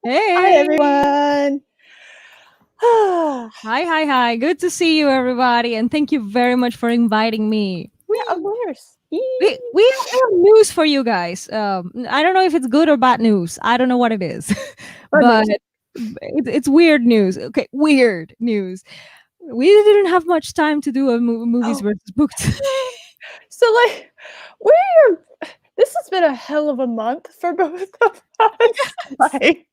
Hi, Hey. everyone. Yeah, Hi. Good to see you, everybody. And thank you very much for inviting me. of course. We have news for you guys. I don't know if it's good or bad news. I don't know what it is, Bad but news. it's weird news. Okay, weird news. We didn't have much time to do a movies Oh, versus books. so we're this has been a hell of a month for both of us. Like,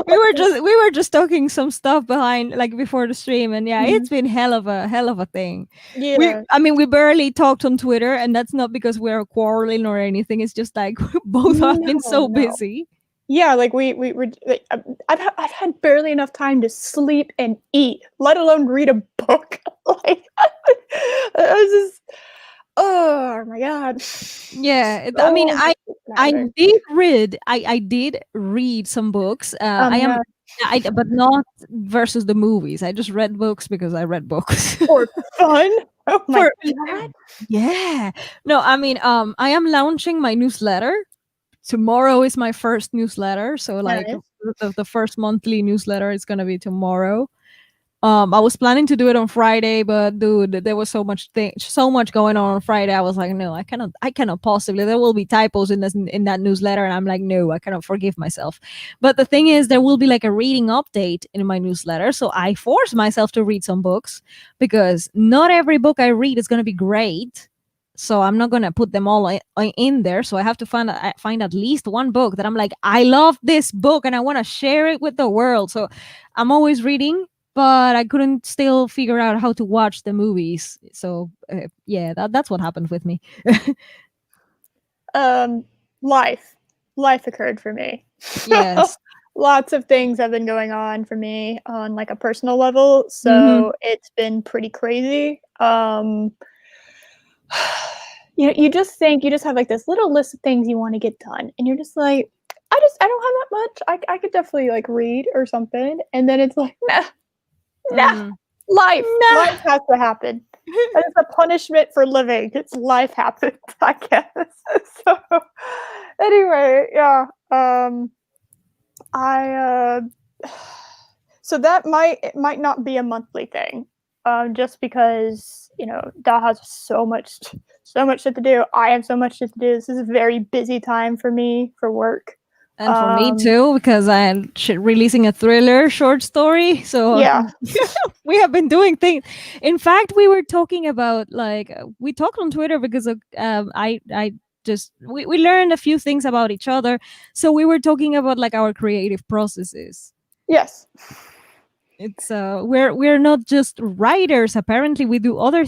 we were just talking some stuff behind, like, before the stream, and yeah, Mhm. it's been hell of a thing. we Yeah, i mean we barely talked on Twitter, and that's not because we're quarreling or anything. It's just like both have been so no. busy. Yeah, like we were. Like, I've had barely enough time to sleep and eat, let alone read a book. Like, I was just, oh my god. I mean, So I tiring. did read some books. I am Yeah, but not versus the movies. I just read books because I read books. for fun. Oh my For god. Yeah. No, I mean, I am launching my newsletter. Tomorrow is my first newsletter, so like Nice. the first monthly newsletter is gonna be tomorrow. I was planning to do it on Friday, but dude, there was so much going on Friday. I was like, no, I cannot possibly. There will be typos in that newsletter, and I'm like, no, I cannot forgive myself. But the thing is, there will be like a reading update in my newsletter, so I force myself to read some books because not every book I read is gonna be great. So I'm not gonna put them all in there. So I have to find at least one book that I'm like, I love this book and I want to share it with the world. So I'm always reading, but I couldn't still figure out how to watch the movies. So yeah, that's what happened with me. Um, life. Life occurred for me. Yes. Lots of things have been going on for me on, like, a personal level, Hmm. so it's been pretty crazy. You just think you just have, like, this little list of things you wanna get done, and you're just like, I don't have that much. I could definitely, like, read or something," and then it's like, "Nah, nah, Mm. life Nah. has to happen. That is a punishment for living. It's life happens, I guess." So, anyway, yeah, I, so that might not be a monthly thing, just because, Dal has so much shit to do. I have so much shit to do. This is a very busy time for me for work. And for me Um, too, because I'm releasing a thriller short story. So yeah. we have been doing things. In fact, we were talking about, like, we talked on Twitter because of, I just we learned a few things about each other. So we were talking about, like, our creative processes. Yes. It's we're not just writers. Apparently we do other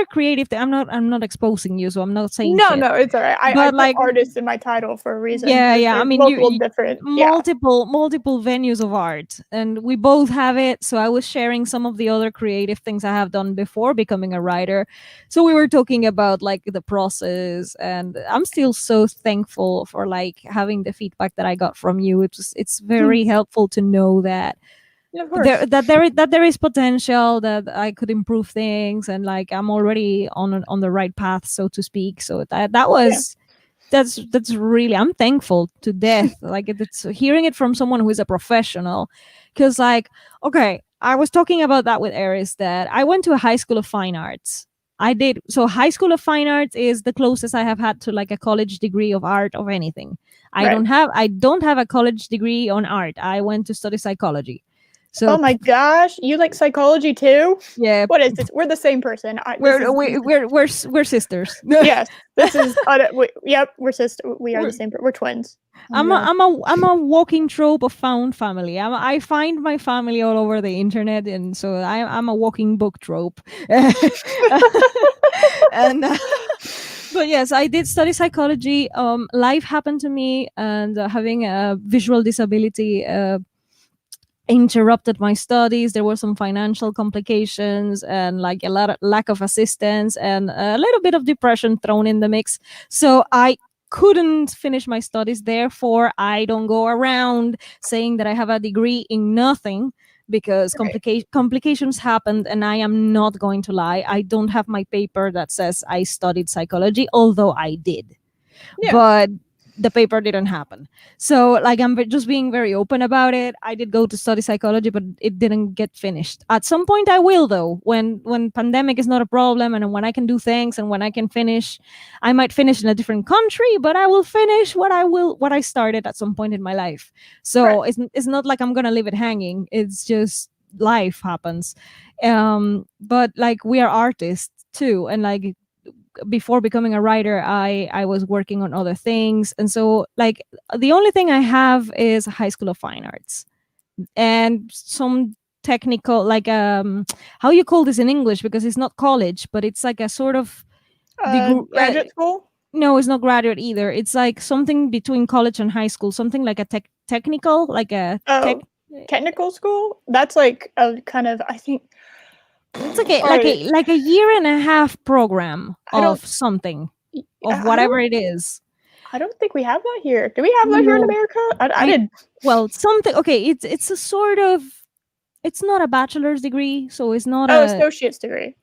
creative I'm not exposing you, so I'm not saying No, shit. no, it's alright. I But put like, artist in my title for a reason. yeah, I There's mean, multiple you different, yeah. multiple venues of art, and we both have it. So I was sharing some of the other creative things I have done before becoming a writer. So we were talking about, like, the process, and I'm still so thankful for, like, having the feedback that I got from you. It's very helpful to know that Of course. there is potential, that I could improve things, and, like, I'm already on the right path, so to speak. So Yeah. that's really, I'm thankful to death. Like, it's hearing it from someone who is a professional, because, like, okay, I was talking about that with Eris, that I went to a high school of fine arts. I did. So high school of fine arts is the closest I have had to, like, a college degree of art of anything. Right. I don't have a college degree on art. I went to study psychology. Oh So my gosh, you like psychology too? yeah, What is this? We're the same person. we're sisters. Yes, this is yep, we are the we're, same we're twins. Oh my I'm a, god. I'm a I'm a walking trope of found family. I find my family all over the internet, and so I'm a walking book trope. And but yes, I did study psychology. Life happened to me, and having a visual disability interrupted my studies. There were some financial complications, and, like, a lot of lack of assistance, and a little bit of depression thrown in the mix. So I couldn't finish my studies. Therefore, I don't go around saying that I have a degree in nothing, because Right. complications happened, and I am not going to lie. I don't have my paper that says I studied psychology, although I did. Yeah. But the paper didn't happen. So like I'm just being very open about it. I did go to study psychology, but it didn't get finished. At some point I will, though, when pandemic is not a problem and when I can do things and when I can finish. I might finish in a different country, but I will finish what I started at some point in my life. Right. So it's not like I'm gonna leave it hanging. It's just life happens. But like we are artists too, and like before becoming a writer, I was working on other things, and so like the only thing I have is a high school of fine arts and some technical, like how you call this in English, because it's not college, but it's like a sort of degree. Graduate school. No, it's not graduate either. It's like something between college and high school, something like a technical, like a tech. Oh, technical school. That's like a kind of, I think. It's like a Sorry, like a year and a half program I don't. of something, of I whatever don't. it is. I don't think we have that here. Do we have that here in No, America? I I did. well something. Okay, it's a sort of, it's not a bachelor's degree, so it's not Oh, a. associate's degree.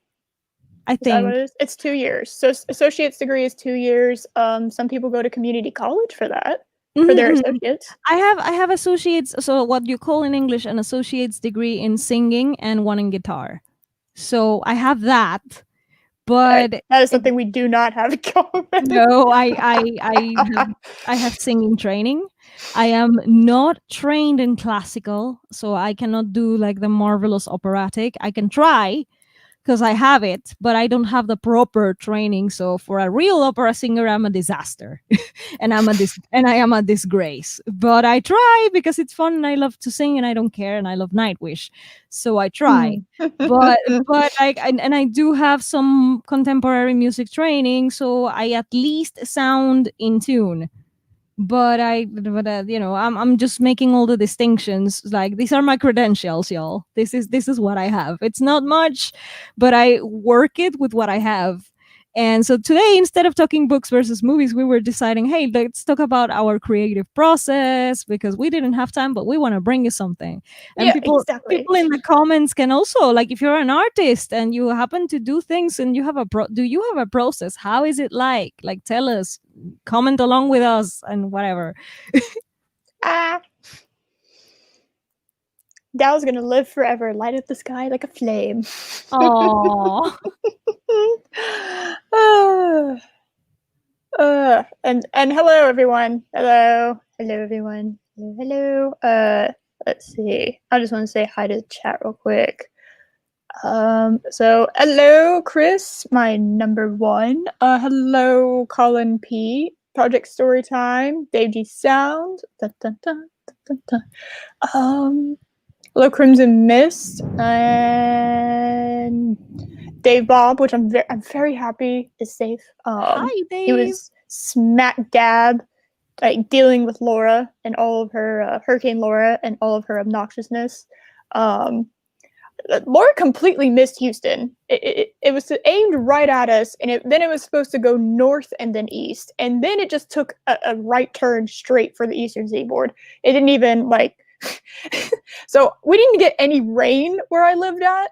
I Is that what think. it is? It's 2 years. So associate's degree is 2 years. Some people go to community college for that, for their Mhm, mhm. associates. I have associates, so what you call in English an associate's degree in singing and one in guitar. So I have that, but That is something we do not have in common. no, I have singing training. I am not trained in classical, so I cannot do like the marvelous operatic. I can try because I have it, but I don't have the proper training. So for a real opera singer, I'm a disaster, and I am a disgrace. But I try because it's fun and I love to sing and I don't care and I love Nightwish, so I try. But and I do have some contemporary music training, so I at least sound in tune. But I'm just making all the distinctions. Like, these are my credentials, y'all. This is what I have. It's not much, but I work it with what I have. And so today, instead of talking books versus movies, we were deciding, hey, let's talk about our creative process, because we didn't have time, but we want to bring you something. And Yeah, people exactly. in the comments can also, like, if you're an artist and you happen to do things and you have do you have a process? How is it like? Like, tell us, comment along with us and whatever. Ah, Dow's gonna live forever, light up the sky like a flame. Oh, Ah, and hello everyone. Hello everyone. Hello. Let's see. I just want to say hi to the chat real quick. So hello Chris, my number one. Hello Colin P. Project Storytime, Dave G Sound. Dun, dun, dun, dun, dun, dun. Hello Crimson Mist and Dave Bob, which I'm very happy is safe. hi, He Dave. was smack dab, like dealing with Laura and all of her Hurricane Laura and all of her obnoxiousness. Um, Laura completely missed Houston. It was aimed right at us, and then it was supposed to go north and then east, and then it just took a right turn straight for the eastern seaboard. It didn't even like. So we didn't get any rain where I lived at.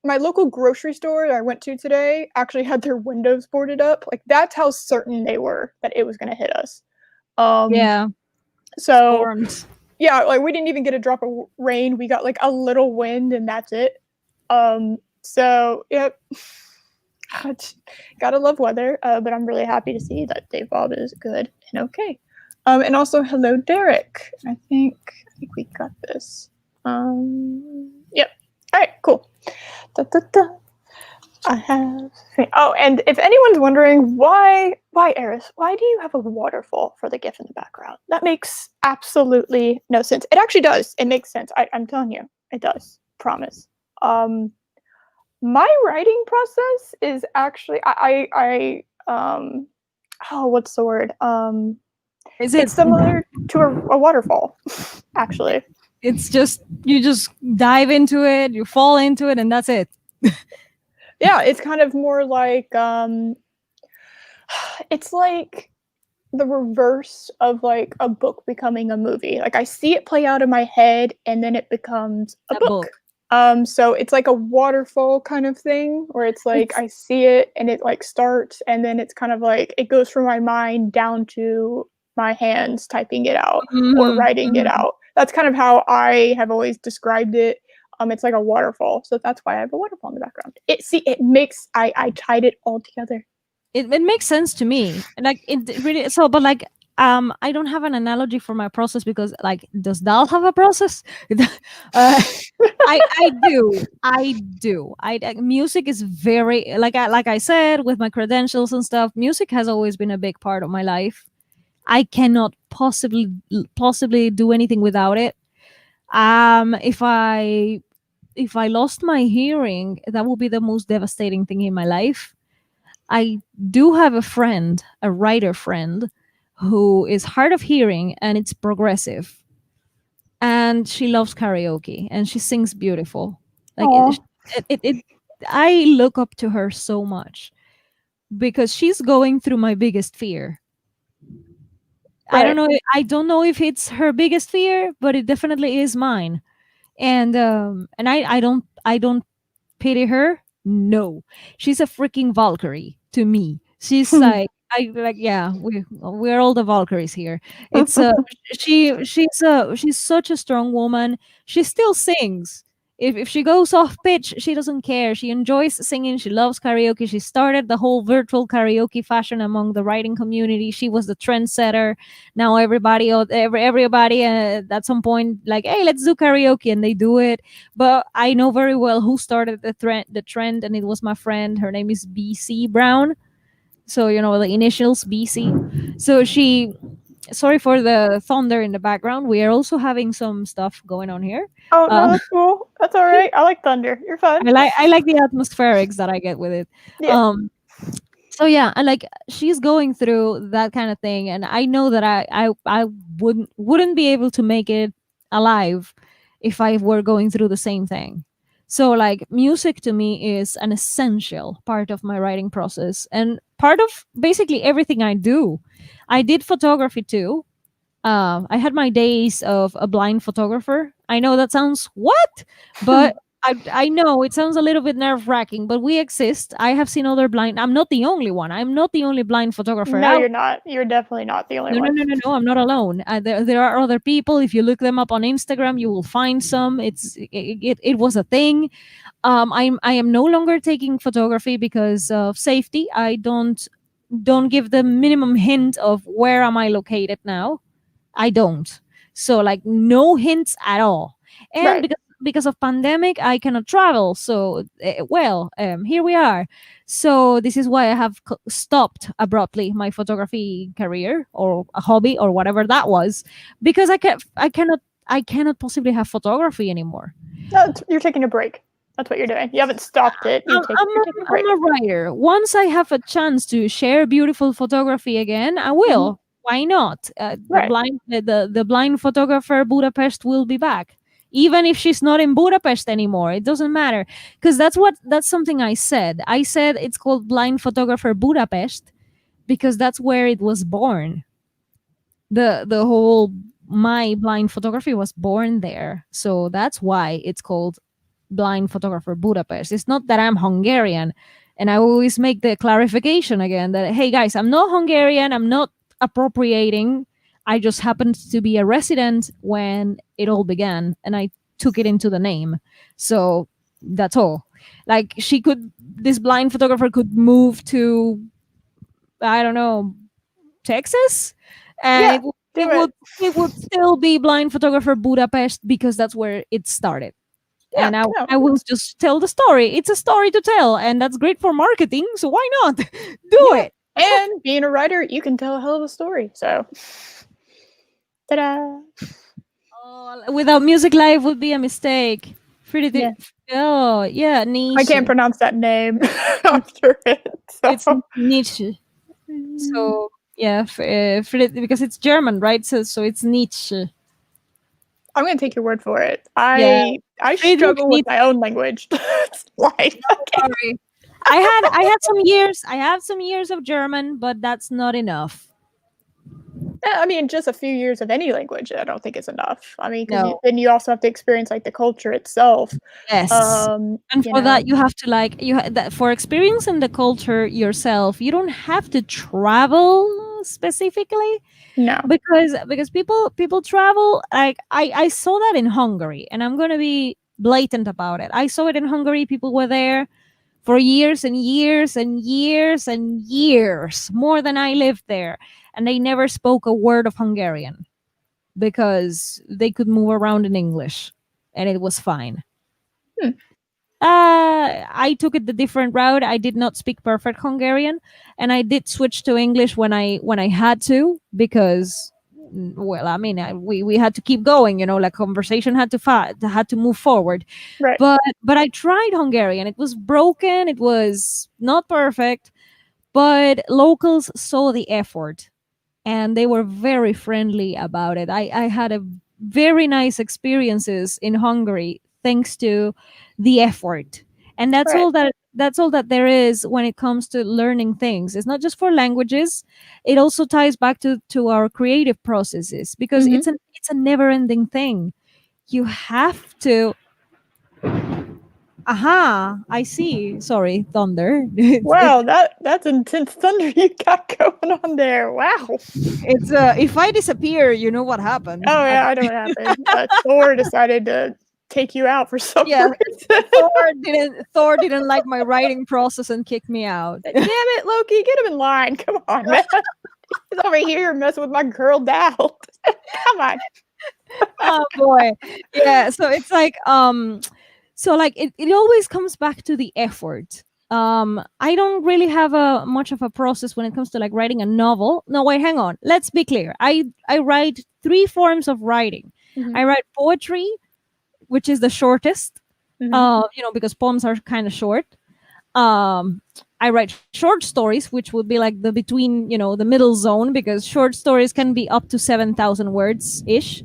My local grocery store that I went to today actually had their windows boarded up. Like, that's how certain they were that it was going to hit us. Yeah, So storms. yeah, like we didn't even get a drop of rain. We got like a little wind and that's it. So yep. Gotta love weather, but I'm really happy to see that Dave Bob is good and okay. And also hello Derek. I think we got this. Yep. All right, cool. Da, da, da. I have. Oh, and if anyone's wondering why, Eris, why do you have a waterfall for the GIF in the background? That makes absolutely no sense. It actually does. It makes sense. I'm telling you, it does. Promise. My writing process is actually oh, what's the word? Is it? It's similar to a waterfall, actually. It's just, you just dive into it, you fall into it, and that's it. Yeah, it's kind of more like it's like the reverse of like a book becoming a movie. Like, I see it play out in my head and then it becomes a A book. book. So it's like a waterfall kind of thing where it's like It's I see it and it like starts and then it's kind of like it goes from my mind down to my hands typing it out or mhm, writing it mhm. out. That's kind of how I have always described it. It's like a waterfall, so that's why I have a waterfall in the background. It makes I tied it all together. It makes sense to me. Like it really so, but like I don't have an analogy for my process because like does Dal have a process? uh, I do. Music is very like I said with my credentials and stuff. Music has always been a big part of my life. I cannot possibly do anything without it. If I lost my hearing, that would be the most devastating thing in my life. I do have a friend, a writer friend, who is hard of hearing and it's progressive. And she loves karaoke and she sings beautiful. Like Aw, I look up to her so much because she's going through my biggest fear. right. I don't know if it's her biggest fear, but it definitely is mine. And I don't pity her. No, she's a freaking Valkyrie to me. She's like I like yeah, we're all the Valkyries here. It's she's such a strong woman. She still sings. If she goes off pitch, she doesn't care. She enjoys singing. She loves karaoke. She started the whole virtual karaoke fashion among the writing community. She was the trendsetter. Now everybody at some point like, hey, let's do karaoke, and they do it. But I know very well who started the trend, and it was my friend. Her name is BC Brown. So you know the initials BC. So she. Sorry for the thunder in the background. We are also having some stuff going on here. Oh no, Um, that's cool. That's all right. I like thunder. You're fun. I like the atmospherics that I get with it. Yeah. Um, so yeah, and like she's going through that kind of thing, and I know that I wouldn't be able to make it alive if I were going through the same thing. So like music to me is an essential part of my writing process and part of basically everything I do. I did photography too. I had my days of a blind photographer. I know that sounds what, but I know it sounds a little bit nerve wracking, but we exist. I have seen other blind. I'm not the only one. I'm not the only blind photographer No, out. you're not. You're definitely not the only No, no, one. no, no, no. I'm not alone. There are other people. If you look them up on Instagram, you will find some. It was a thing. I am no longer taking photography because of safety. I don't give the minimum hint of where am I located now. I don't. So like no hints at all. And Right. because of pandemic, I cannot travel. So here we are. So this is why I have stopped abruptly my photography career or a hobby or whatever that was, because I cannot possibly have photography anymore. No, you're taking a break. That's what you're doing. You haven't stopped it. You're taking a break. I'm a writer. Once I have a chance to share beautiful photography again, I Hmm. will. Why not? Right. The blind photographer Budapest will be back, even if she's not in Budapest anymore. It doesn't matter because that's something I said. I said it's called Blind Photographer Budapest because that's where it was born. The whole my blind photography was born there, so that's why it's called Blind Photographer Budapest. It's not that I'm Hungarian. And I always make the clarification again that, hey guys, I'm not Hungarian. I'm not appropriating. I just happened to be a resident when it all began and I took it into the name. So that's all. Like this blind photographer could move to, I don't know, Texas, and Yeah. Do it it. would it would still be Blind Photographer Budapest because that's where it started. Yeah. And No. I will just tell the story. It's a story to tell, and that's great for marketing. So why not do Yeah. it? And being a writer, you can tell a hell of a story. So, ta-da! Oh, without music, life would be a mistake. Yeah. Oh yeah, I niche. can't pronounce that name after it. It's So, niche. So yeah, because it's German, right? So it's Nietzsche. I'm gonna take your word for it. Yeah, I Friedrich struggle with Nietzsche. my own language. It's like, okay. Sorry, I had some years of German, but that's not enough. I mean, just a few years of any language, I don't think is enough. I mean, because No. then you also have to experience, like, the culture itself, Yes. And you for that, know. you have to like that for experiencing the culture yourself. You don't have to travel specifically No. because people travel. Like I saw that in Hungary, and I'm gonna be blatant about it. I saw it in Hungary. People were there for years and years and years and years, more than I lived there, and they never spoke a word of Hungarian because they could move around in English, and it was fine. Hmm. I took it the different route. I did not speak perfect Hungarian, and I did switch to English when I had to because, well, I mean, we had to keep going. You know, like conversation had to move forward. Right. But I tried Hungarian. It was broken. It was not perfect, but locals saw the effort and they were very friendly about it. I had a very nice experiences in Hungary thanks to the effort. And Right. that's all that there is when it comes to learning things. It's not just for languages. It also ties back to our creative processes because Mhm. it's a never ending thing. You have to aha, I see. Sorry, thunder. Wow, that's intense thunder you got going on there. Wow. It's if I disappear, you know what happened. Oh, yeah, I know what happened. Thor decided to take you out for some Yeah, reason. Thor didn't like my writing process and kicked me out. Damn it, Loki, get him in line. Come on, man. He's over here messing with my girl Dow. Come on. Oh boy. Yeah, so it's like so like it always comes back to the effort. I don't really have a much of a process when it comes to like writing a novel. No, wait, hang on. Let's be clear. I write three forms of writing. Mhm, I write poetry, which is the shortest. mhm. You know, because poems are kind of short. um I write short stories, which would be like the between, you know, the middle zone, because short stories can be up to 7,000 words ish.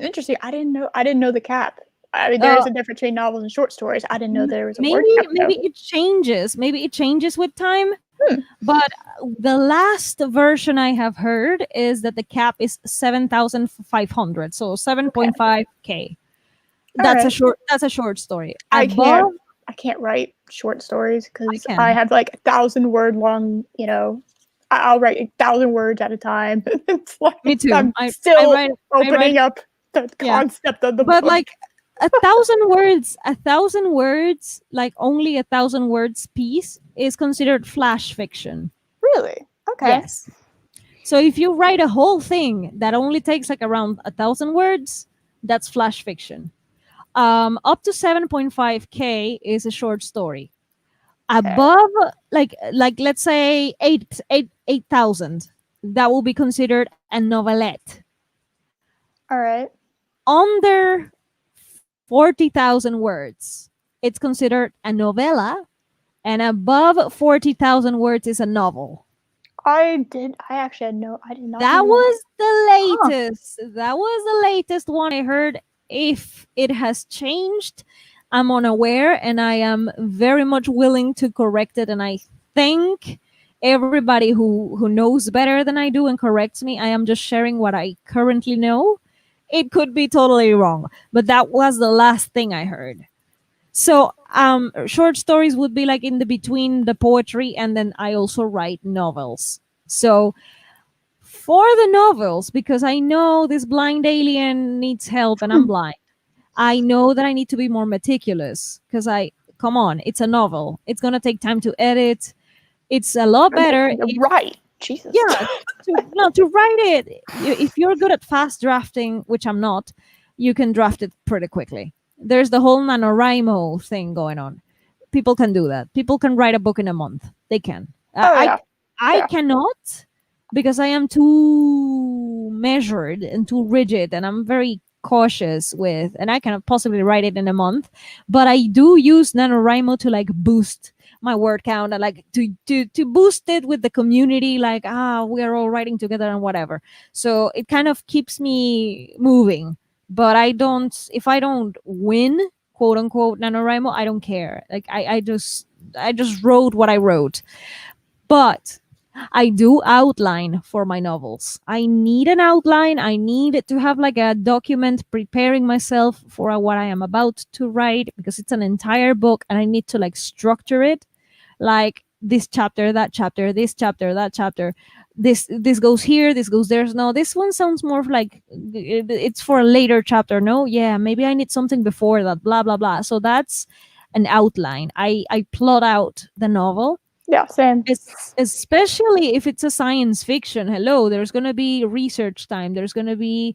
Interesting. I didn't know the cap. I mean, there uh is a difference between novels and short stories. I didn't know there was a word maybe cap, though. maybe it changes with time, Hmm, but the last version I have heard is that the cap is 7,500, so okay. 7.5k. Alright. That's a short story. I Above, can't write short stories I because I can. have, like, 1,000-word long, I'll write 1,000 words at a time. It's Me like too. I'm I still write I write opening up the yeah. concept of the But book. like a thousand words, like only 1,000 words piece is considered flash fiction. Really? Okay. Yes. So if you write a whole thing that only takes like around 1,000 words, that's flash fiction. Up to 7.5k is a short story. Okay. Above, like let's say 8,000, that will be considered a novelette. Alright. Under 40,000 words, it's considered a novella, and above 40,000 words is a novel. I actually had no I did not That know that. was the Huh. latest. That was the latest one I heard. If it has changed, I'm unaware and I am very much willing to correct it. And I thank everybody who knows better than I do and corrects me. I am just sharing what I currently know. It could be totally wrong, but that was the last thing I heard. So short stories would be like in the between the poetry, and then I also write novels. So for the novels, because I know this blind alien needs help and I'm Hmm. blind, I know that I need to be more meticulous because come on, it's a novel. It's going to take time to edit. It's a lot And take better time to if, write. Jesus. yeah, to write it. If you're good at fast drafting, which I'm not, you can draft it pretty quickly. There's the whole NaNoWriMo thing going on. People can do that. People can write a book in a month. They can. Oh, yeah. I Yeah. cannot because I am too measured and too rigid, and I'm very cautious with, and I cannot possibly write it in a month. But I do use NaNoWriMo to like boost my word count and like to boost it with the community, like we are all writing together and whatever. So it kind of keeps me moving. But I don't, if I don't win, quote unquote, NaNoWriMo, I don't care. Like I just wrote what I wrote. But I do outline for my novels. I need an outline. I need to have like a document preparing myself for what I am about to write because it's an entire book and I need to like structure it like this chapter, that chapter, this chapter, that chapter. This goes here, this goes there. No, this one sounds more like it's for a later chapter. No, yeah, maybe I need something before that. Blah blah blah. So that's an outline. I plot out the novel, Yeah, same. especially if it's a science fiction. Hello, there's going to be research time, there's going to be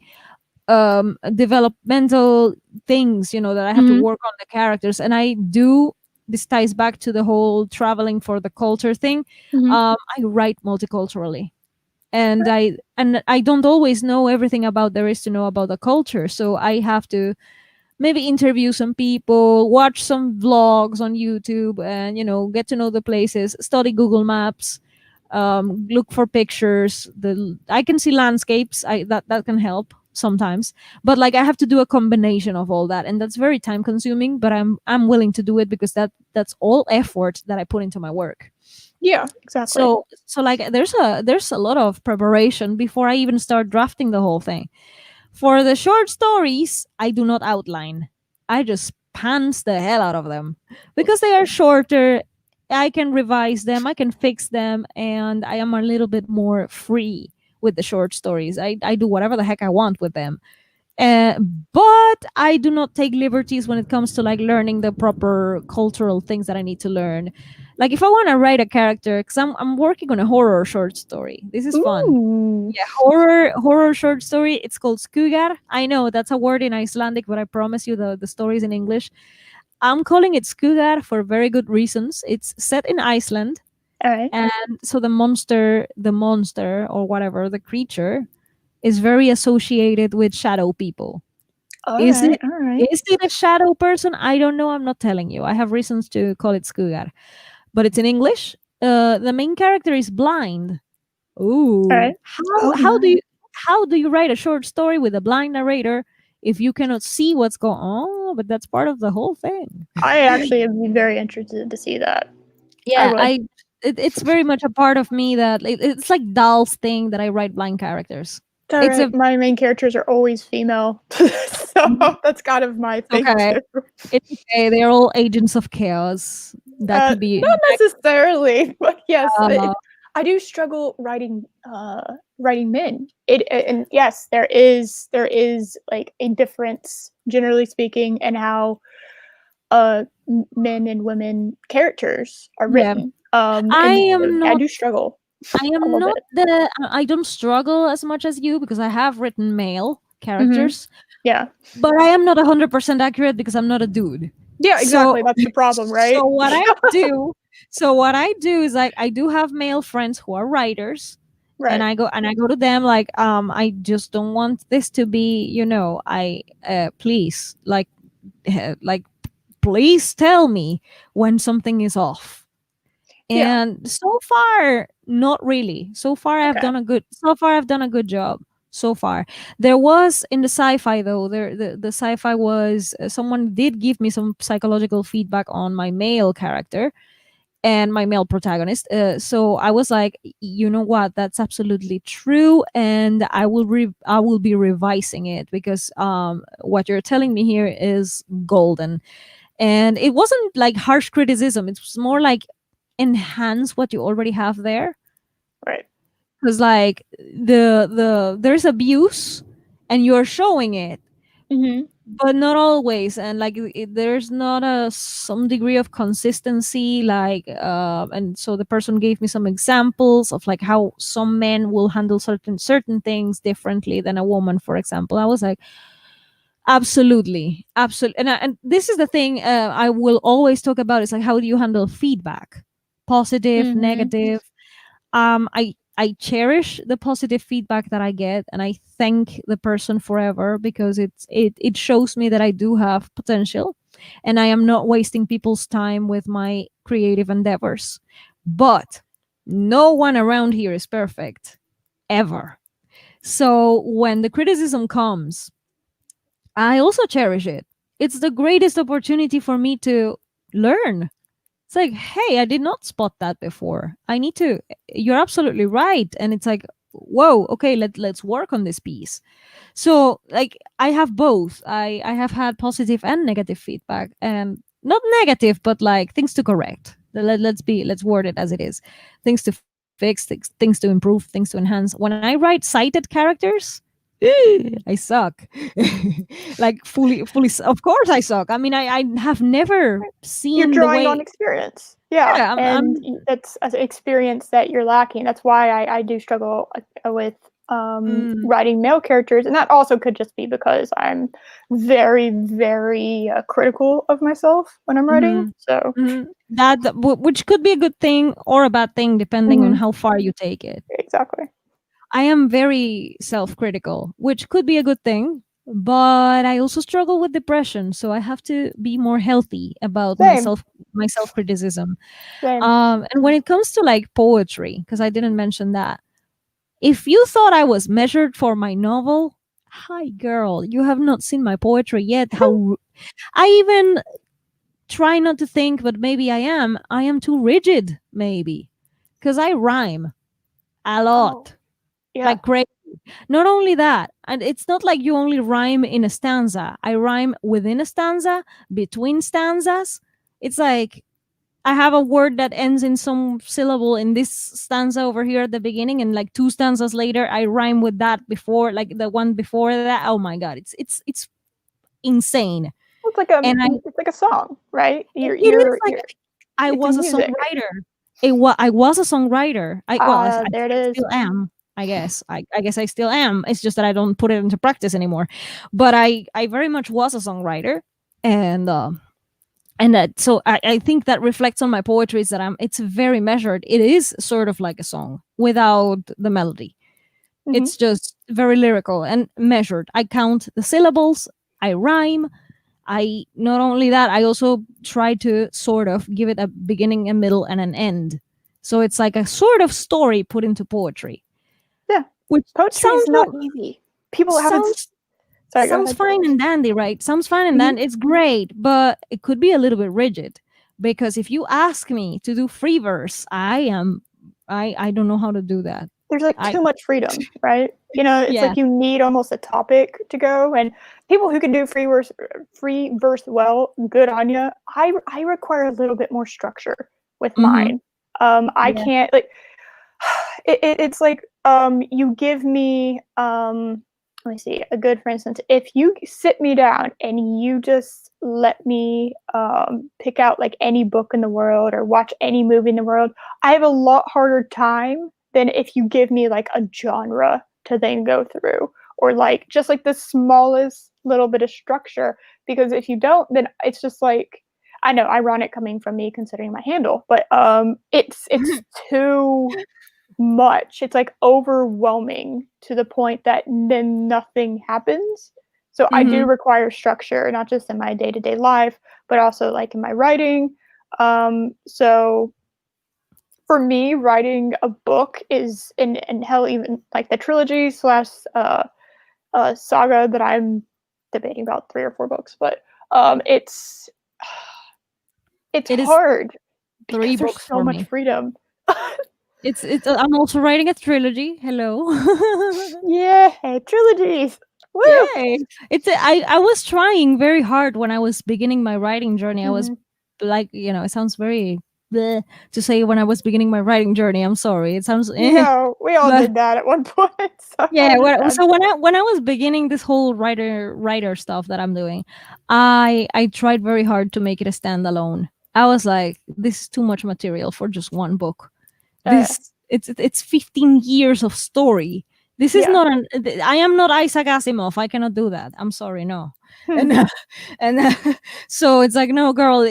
developmental things, that I have to Hmm. work on the characters. And I do, this ties back to the whole traveling for the culture thing. Hmm. I write multiculturally, and I don't always know everything about there is to know about the culture, so I have to maybe interview some people, watch some vlogs on YouTube, and get to know the places, study Google Maps, look for pictures. I can see landscapes. That can help sometimes, but like I have to do a combination of all that, and that's very time consuming. But I'm willing to do it because that's all effort that I put into my work. Yeah, exactly. So like there's a lot of preparation before I even start drafting the whole thing. For the short stories, I do not outline. I just pants the hell out of them because they are shorter. I can revise them, I can fix them, and I am a little bit more free with the short stories. I do whatever the heck I want with them. Uh, but I do not take liberties when it comes to like learning the proper cultural things that I need to learn. Like if I want to write a character, because I'm working on a horror short story. This is fun. Ooh. Yeah, horror short story. It's called Skugar. I know that's a word in Icelandic, but I promise you the story is in English. I'm calling it Skugar for very good reasons. It's set in Iceland, All right. and so the monster or whatever the creature is very associated with shadow people. All Is right. it All right. is it a shadow person? I don't know. I'm not telling you. I have reasons to call it Skugar, but it's in English. The main character is blind. All Ooh, right. how Oh how do my. you how do you write a short story with a blind narrator if you cannot see what's going on? But that's part of the whole thing. I actually would be very interested to see that. I Yeah, would. it's very much a part of me that it's like Dahl's thing that I write blind characters. All It's right. a My main characters are always female, so that's kind of my thing okay. too. It's okay. They're all agents of chaos. That could be Not necessarily, but yes, uh, I do struggle writing men. And yes, there is like a difference, generally speaking, in how men and women characters are yeah. written. I And am I not do struggle I a am little not bit. the I don't struggle as much as you because I have written male Hmm. characters, Yeah, but I am not 100% accurate because I'm not a dude. yeah, So exactly. That's the problem, so right? what I do so what I do is like I do have male friends who are writers, and Right. I go to them like I just don't want this to be, I please like please tell me when something is off. Yeah. And so far not really. Okay. So far I've done a good job. So far there was in the sci-fi though, the sci-fi was someone did give me some psychological feedback on my male character and my male protagonist. So I was like, you know what, that's absolutely true, and I will be revising it because what you're telling me here is golden. And it wasn't like harsh criticism, it was more like enhance what you already have there. Right. Because like there's abuse and you're showing it, Hmm. but not always, and like there's not a some degree of consistency, like and so the person gave me some examples of like how some men will handle certain things differently than a woman, for example. I was like, absolutely, absolutely. And this is the thing I will always talk about, is like, how do you handle feedback, positive, Hmm. negative? I cherish the positive feedback that I get, and I thank the person forever because it shows me that I do have potential and I am not wasting people's time with my creative endeavors. But no one around here is perfect, ever. So when the criticism comes, I also cherish it. It's the greatest opportunity for me to learn. It's like, hey, I did not spot that before. I need to. You're absolutely right. And it's like, whoa, okay, let's work on this piece. So like I have both. I have had positive and negative feedback, and not negative, but like things to correct. Let's word it as it is. Things to fix, things to improve, things to enhance. When I write cited characters, I suck. Like fully. Of course, I suck. I mean, I have never You're seen the drawing way. on experience. Yeah, Yeah, and I'm that's an experience that you're lacking. That's why I do struggle with mm, writing male characters, and that also could just be because I'm very, very critical of myself when I'm writing. mhm, So, mhm. Which could be a good thing or a bad thing depending on mhm, how far you take it. exactly. I am very self-critical, which could be a good thing, but I also struggle with depression, so I have to be more healthy about Same, my self-criticism. same. And when it comes to like poetry, because I didn't mention that, if you thought I was measured for my novel, hi girl, you have not seen my poetry yet. I even try not to think, but maybe I am. I am too rigid, maybe, because I rhyme a Oh, lot, yeah. like crazy. Not only that, and it's not like you only rhyme in a stanza. I rhyme within a stanza, between stanzas. It's like I have a word that ends in some syllable in this stanza over here at the beginning, and like two stanzas later, I rhyme with that before, like the one before that. Oh my god, it's insane. And It's like a song, right? it is like I It's was a music. songwriter. I was a songwriter. I There it is. still am. I guess I still am. It's just that I don't put it into practice anymore. But I very much was a songwriter, and that so I think that reflects on my poetry is that it's very measured. It is sort of like a song without the melody. Hmm. It's just very lyrical and measured. I count the syllables. I rhyme. I not only that, I also try to sort of give it a beginning, a middle, and an end. So it's like a sort of story put into poetry, Yeah, which poetry is not easy. People haven't. sounds Sorry, go sounds ahead. fine and dandy, right? Sounds fine and Hmm. dandy. It's great, but it could be a little bit rigid because if you ask me to do free verse, I don't know how to do that. There's like I too much freedom, right? You know, it's Yeah. like you need almost a topic to go, and people who can do free verse well, good on you. I require a little bit more structure with Mm-hmm. mine. I Yeah. can't like it's like you give me let me see a good for instance if you sit me down and you just let me pick out like any book in the world or watch any movie in the world, I have a lot harder time than if you give me like a genre to then go through or like just like the smallest little bit of structure, because if you don't then it's just like, I know ironic coming from me considering my handle, but it's too much. It's like overwhelming to the point that then nothing happens. So I do Mm-hmm. require structure, not just in my day to day life, but also like in my writing. So for me, writing a book is and hell even like the trilogy slash saga that I'm debating about 3 or 4 books, but it's it's It is hard three because there's books so for much me. freedom. It's I'm also writing a trilogy. Hello. Yeah, trilogies. Woo! Yay! I was trying very hard when I was beginning my writing journey. I was Mhm. like, it sounds very bleh to say when I was beginning my writing journey. I'm sorry. It sounds No, we all but did that at one point, so I yeah, understand. so when I was beginning this whole writer stuff that I'm doing, I tried very hard to make it a standalone. I was like, this is too much material for just one book. Uh, It's 15 years of story. This is yeah. not an I am not Isaac Asimov. I cannot do that. I'm sorry, no. Hmm. And and so it's like, no girl,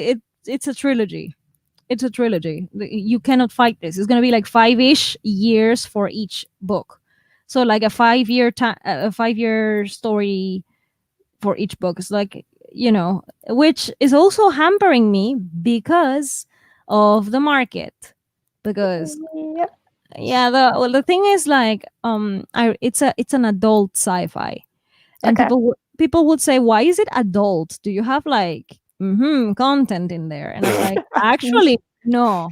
it's a trilogy. It's a trilogy. You cannot fight this. It's going to be like 5ish years for each book. So like a 5 year time, a 5 year story for each book. It's like, which is also hampering me because of the market. Because Yep. yeah, the thing is like I it's an adult sci-fi, and Okay. people would say, why is it adult? Do you have like content in there. And I was like, actually, no.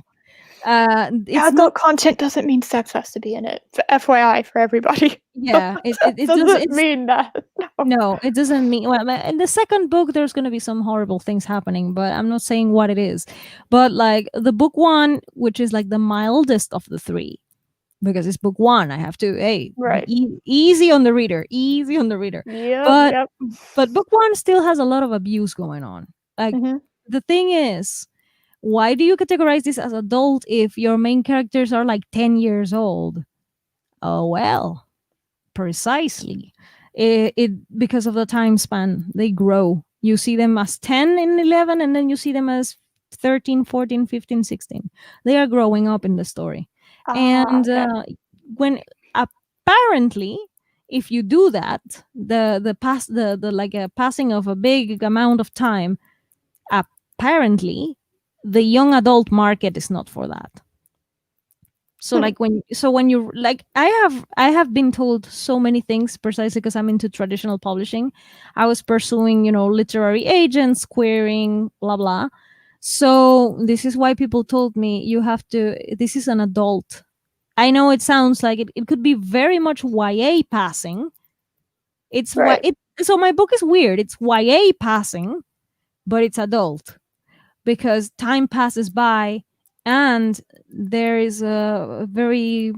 Yeah, It's not. adult content doesn't mean sex has to be in it. FYI for everybody. Yeah, it does. Doesn't It's mean that. No. no, it doesn't mean. Well, in the second book, there's going to be some horrible things happening, but I'm not saying what it is. But like the book one, which is like the mildest of the three, because it's book one, I have to be Right. easy on the reader, easy on the reader. Yep, But yep. book one still has a lot of abuse going on. Like Mhm. the thing is, why do you categorize this as adult if your main characters are like 10 years old? Oh well, precisely. It because of the time span they grow. You see them as 10 and 11, and then you see them as 13, 14, 15, 16. They are growing up in the story. And Okay. when apparently, if you do that, the like a passing of a big amount of time, apparently the young adult market is not for that. So Hmm. like when you like I have been told so many things precisely because I'm into traditional publishing. I was pursuing, literary agents, querying, blah blah. So this is why people told me you have to, this is an adult. I know it sounds like it could be very much YA passing. It's what Right. it so my book is weird. It's YA passing, but it's adult because time passes by and there is a very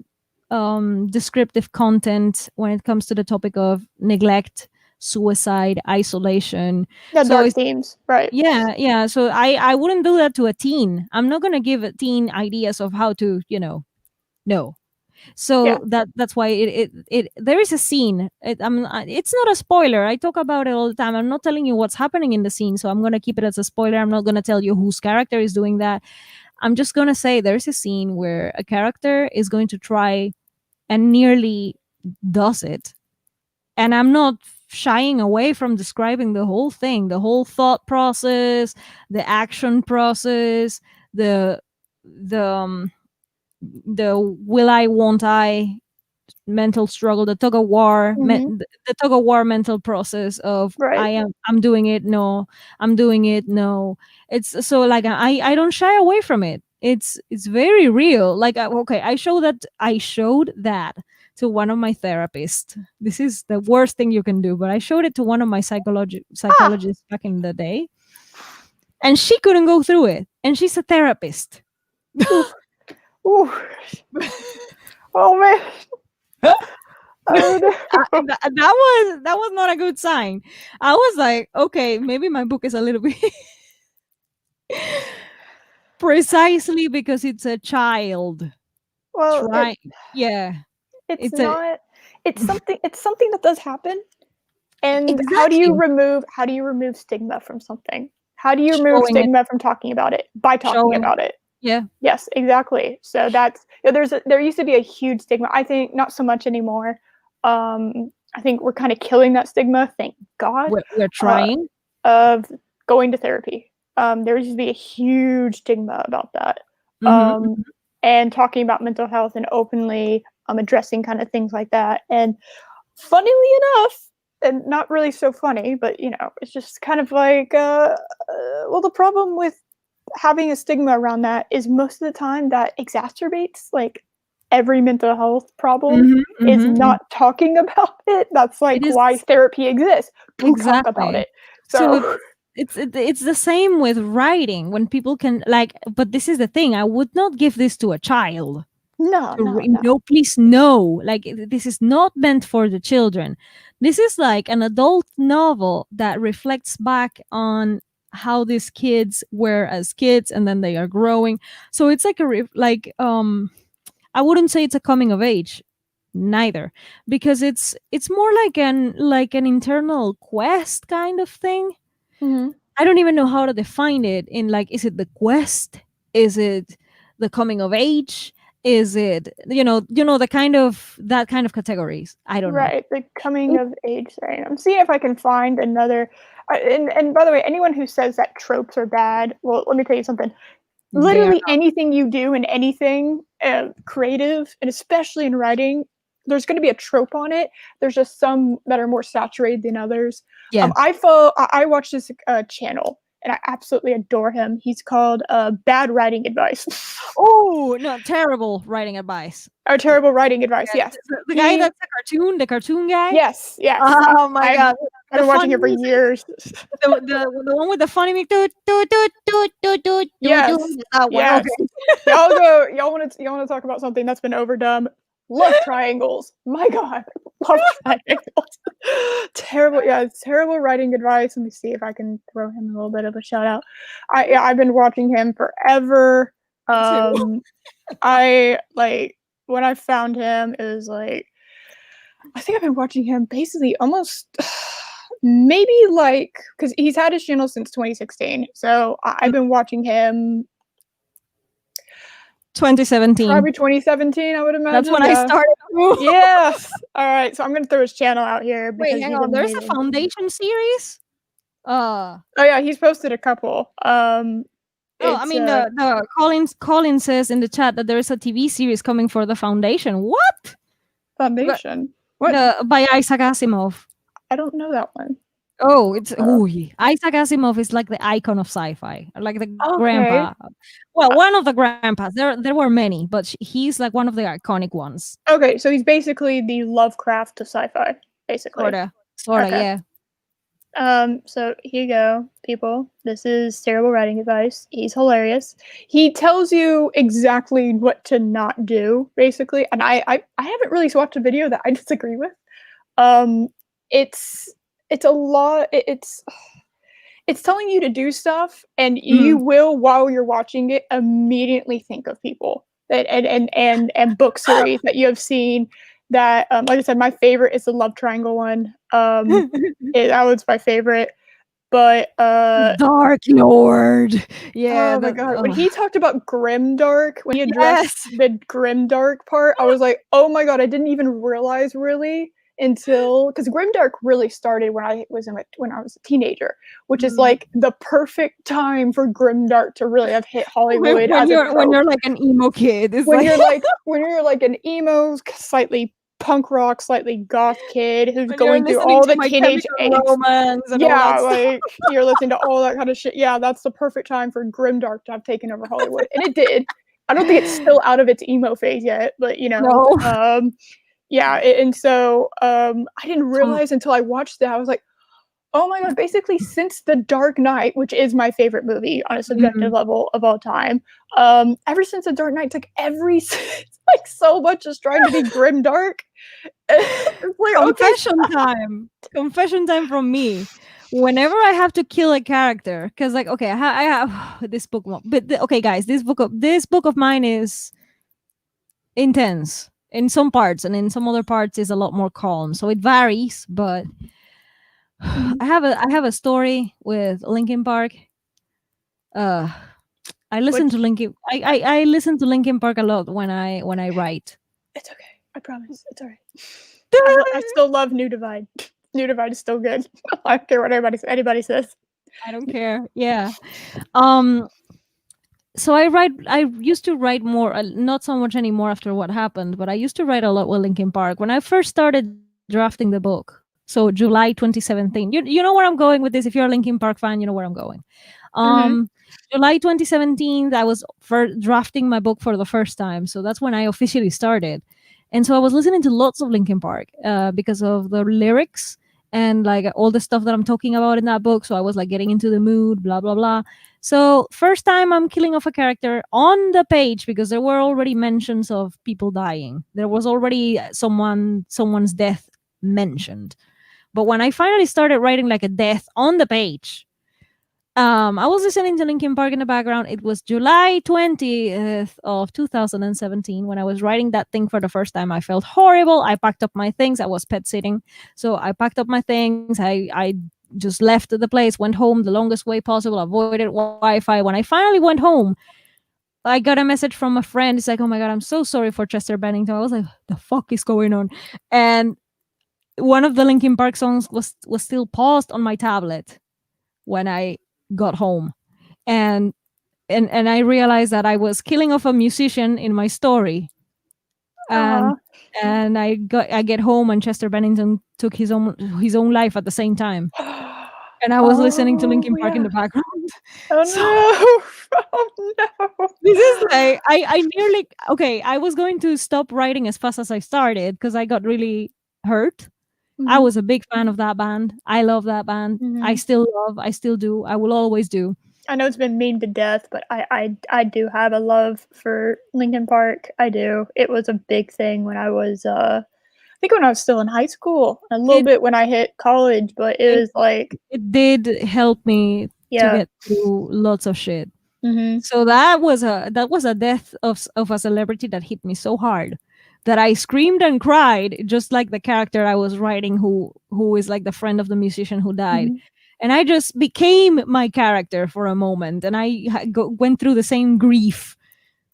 descriptive content when it comes to the topic of neglect, suicide, isolation. Yeah, So dark it's, themes. Right. yeah, so I wouldn't do that to a teen. I'm not going to give a teen ideas of how to, no. Yeah. So that's why it there is a scene. It's not a spoiler. I talk about it all the time. I'm not telling you what's happening in the scene, so I'm going to keep it as a spoiler. I'm not going to tell you whose character is doing that. I'm just going to say there's a scene where a character is going to try and nearly does it. And I'm not shying away from describing the whole thing, the whole thought process, the action process, the the um, the will I, won't I mental struggle, the tug of war, Mhm. the tug of war mental process of Right. I'm doing it, no, I'm doing it, no. It's so like I don't shy away from it. It's very real. Like okay, I showed that to one of my therapists. This is the worst thing you can do, but I showed it to one of my Ah. psychologists back in the day, and she couldn't go through it, and she's a therapist. Ooh. Ooh. Oh man. Oh no. That was not a good sign. I was like, okay, maybe my book is a little bit precisely because it's a child. Well, Try, yeah, it's it's a not. It's something that does happen. And exactly how do you remove stigma from something? How do you remove showing it, stigma from talking about it? By talking showing it. about it. Yeah, Yes, exactly. So there used to be a huge stigma. I think not so much anymore. I think we're kind of killing that stigma, thank God, we're uh, trying. of going to therapy. There used to be a huge stigma about that. Um, Hmm. and talking about mental health and openly addressing kind of things like that. And funnily enough, and not really so funny, but it's just kind of like, well, the problem with having a stigma around that is most of the time that exacerbates like every mental health problem Hmm. is Hmm. not talking about it. That's It like is why therapy exists, to talk about exactly. it. So So it's the same with writing when people can like, but this is the thing. I would not give this to a child. no, To no, no. no, please, no, like this is not meant for the children. This is like an adult novel that reflects back on how these kids were as kids and then they are growing. So it's like I wouldn't say it's a coming of age, neither, because it's more like an internal quest kind of thing. Mhm. I don't even know how to define it. In like, is it the quest? Is it the coming of age? Is it the kind of that kind of categories? I don't know. Right, the coming of age thing. I'm seeing if I can find another. And by the way, anyone who says that tropes are bad, well, let me tell you something. They are Literally anything you do in anything creative, and especially in writing, there's going to be a trope on it. There's just some that are more saturated than others. yeah. I watch this channel, and I absolutely adore him. He's called Bad Writing Advice. Oh no, terrible writing advice. Or Terrible Writing Advice, Yeah, yes. the guy that's the cartoon guy. Yes, yes. Oh my god, I've the been watching funny him for music, years. the one with the funny music. Do do do do do do do Yes, do. That one. yes. Okay. Y'all wanna talk about something that's been overdone? Love triangles. My god, love triangles. Terrible, yeah, it's terrible writing advice. Let me see if I can throw him a little bit of a shout out. I've been watching him forever. Me too. I like when I found him, it was like I think I've been watching him basically almost maybe like because he's had his channel since 2016. So I've been watching him 2017. probably 2017, I would That's imagine. when I Yeah. started. Yes. All right. So I'm gonna throw his channel out here Wait, because hang he's on. There's a amazing. foundation series. Oh yeah, he's posted a couple. Oh, I It's mean the Colin says in the chat that there is a TV series coming for the Foundation. What? Foundation. What? The by Isaac Asimov. I don't know that one. Oh, it's Uh, Isaac Asimov is like the icon of sci-fi, like the okay. grandpa. Well, one of the grandpas. There were many, but he's like one of the iconic ones. Okay, so he's basically the Lovecraft of sci-fi, basically. Sorta, Okay. yeah. So here you go, people. This is terrible writing advice. He's hilarious. He tells you exactly what to not do, basically. And I haven't really watched a video that I disagree with. It's a lot. It's telling you to do stuff, and you will, while you're watching it, immediately think of people that and book series that you have seen. That, like I said, my favorite is the Love Triangle one. That was my favorite. But Dark Lord. Yeah. oh my god, when he talked about grimdark, when he addressed the grimdark part, I was like, oh my god, I didn't even realize really until because grimdark really started when I was a teenager, which is like the perfect time for grimdark to really have hit Hollywood when as a trope. when you're like an emo kid, it's When you're like an emo, slightly punk rock, slightly goth kid who's when going you're through all the My teenage Chemical angst. Romance and all Yeah, that stuff. like you're listening to all that kind of shit. Yeah, that's the perfect time for grimdark to have taken over Hollywood, and it did. I don't think it's still out of its emo phase yet, but No. yeah. And so I didn't realize until I watched that. I was like, oh my god! Basically, since The Dark Knight, which is my favorite movie on a subjective level of all time, ever since The Dark Knight, it's like it's like so much is trying to be grimdark. It's like, Confession time from me. Whenever I have to kill a character, because like okay, I have this book, but okay, guys, this book of mine is intense in some parts, and in some other parts is a lot more calm. So it varies, but I have a story with Linkin Park. I listen to Linkin. I listen to Linkin Park a lot when I write. It's okay. I promise. It's all right. I still love New Divide. New Divide is still good. I don't care what anybody says. I don't care. Yeah. So I used to write more, not so much anymore after what happened, but I used to write a lot with Linkin Park when I first started drafting the book. So July 2017. You know where I'm going with this. If you're a Linkin Park fan, you know where I'm going. July 2017, I was drafting my book for the first time. So that's when I officially started. And so I was listening to lots of Linkin Park because of the lyrics and like all the stuff that I'm talking about in that book. So I was like getting into the mood, blah, blah, blah. So first time I'm killing off a character on the page because there were already mentions of people dying. There was already someone's death mentioned. But when I finally started writing like a death on the page, I was listening to Linkin Park in the background. It was July 20th of 2017 when I was writing that thing for the first time. I felt horrible. I packed up my things. I was pet sitting. So I packed up my things. I just left the place, went home the longest way possible, avoided Wi-Fi. When I finally went home, I got a message from a friend. It's like, oh my God, I'm so sorry for Chester Bennington. I was like, the fuck is going on? And one of the Linkin Park songs was still paused on my tablet when I got home, and I realized that I was killing off a musician in my story, and I get home and Chester Bennington took his own life at the same time, and I was listening to Oh Linkin Park in yeah. the background. Oh So no. Oh no. this is like I nearly okay. I was going to stop writing as fast as I started because I got really hurt. I Mhm. was a big fan of that band. I love that band. I Mhm. still love. I still do. I will always do. I know it's been memed to death, but I do have a love for Linkin Park. I do. It was a big thing when I was I think when I was still in high school, a little It bit when I hit college, but it it was like, it did help me to yeah. get through lots of shit. Mhm. So that was a death of a celebrity that hit me so hard that I screamed and cried just like the character I was writing who is like the friend of the musician who died. Mhm. And I just became my character for a moment and went through the same grief.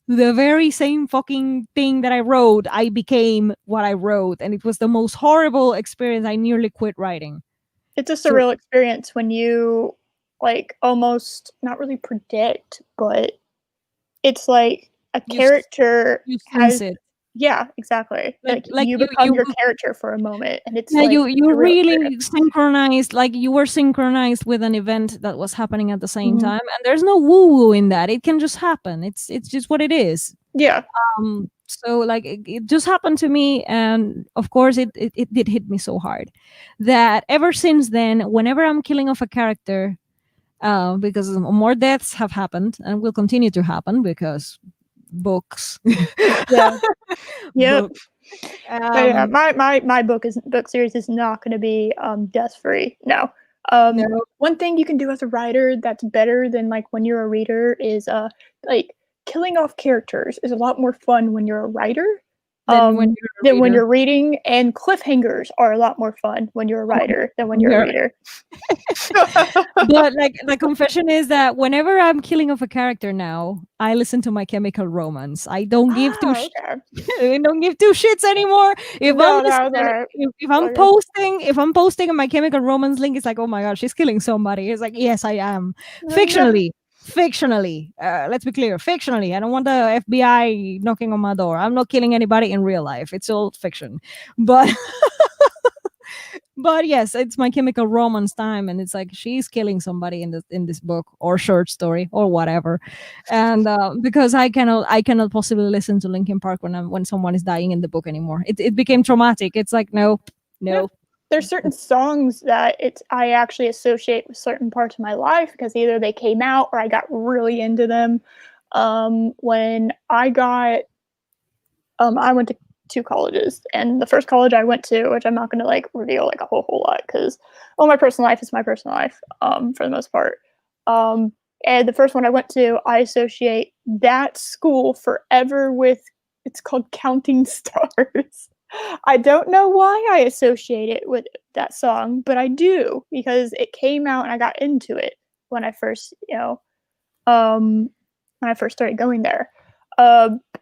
The very same fucking thing that I wrote, I became what I wrote and it was the most horrible experience. I nearly quit writing. It's a So surreal experience when you, like, almost not really predict, but it's like a you s- character you sense has. it. Yeah, exactly. Like, Like you become you your character for a moment, and it's yeah, like you a real really experience. synchronized, like you were synchronized with an event that was happening at the same Mhm. time, and there's no woo woo in that. It can just happen. It's just what it is. Yeah. So like it just happened to me, and of course it did hit me so hard that ever since then, whenever I'm killing off a character, because more deaths have happened and will continue to happen because books, Yeah. Yep. book. But yeah, Um, my book series is not gonna be, death free, no. Um, no, one thing you can do as a writer that's better than, like, when you're a reader is, like, killing off characters is a lot more fun when you're a writer, then when you're a than when reader, you're reading, and cliffhangers are a lot more fun when you're a writer than when when you're a you're reader. But like the confession is that whenever I'm killing off a character now, I listen to My Chemical Romance. I don't give two Ah, okay. I don't give two shits anymore. If I'm No, no, it's listening, alright. if It's I'm all good. posting, if I'm posting a My Chemical Romance link, it's like, oh my god, she's killing somebody. It's like, yes, I am. Oh, no. Fictionally. Let's be clear, fictionally. I don't want the FBI knocking on my door. I'm not killing anybody in real life. It's all fiction, but. But yes, it's My Chemical Romance time, and it's like she's killing somebody in this book or short story or whatever, and because I cannot possibly listen to Linkin Park when someone is dying in the book anymore. It became traumatic. It's like no, Yeah. no. There's certain songs that I actually associate with certain parts of my life because either they came out or I got really into them. When I went to 2 colleges, and the first college I went to, which I'm not gonna, like, reveal, like, a whole lot, because well, my personal life is my personal life, for the most part. Um, and the first one I went to, I associate that school forever with, it's called Counting Stars. I don't know why I associate it with that song, but I do, because it came out and I got into it when I first, um, when I first started going there.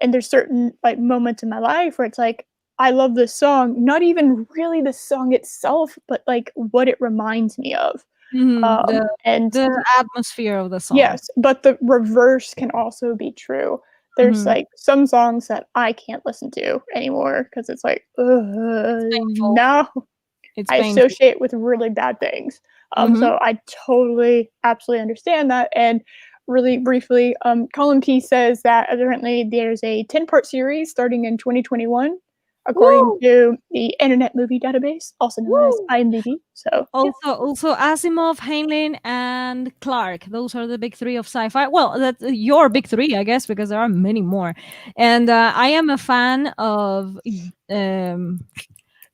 And there's certain, like, moments in my life where it's like, I love this song, not even really the song itself, but like what it reminds me of. The And the atmosphere of the song. yes, but the reverse can also be true. There's Hmm. like some songs that I can't listen to anymore because it's like, It's painful. no, It's I painful. associate with really bad things. Hmm. So I totally, absolutely understand that. And really briefly, Colin P says that apparently there's a 10-part series starting in 2021, according Woo! to the Internet Movie Database, also known as Woo! IMDb. So yeah, Also Asimov, Heinlein, and Clark. Those are the big three of sci-fi. Well, that's your big three, I guess, because there are many more. And I am a fan of um,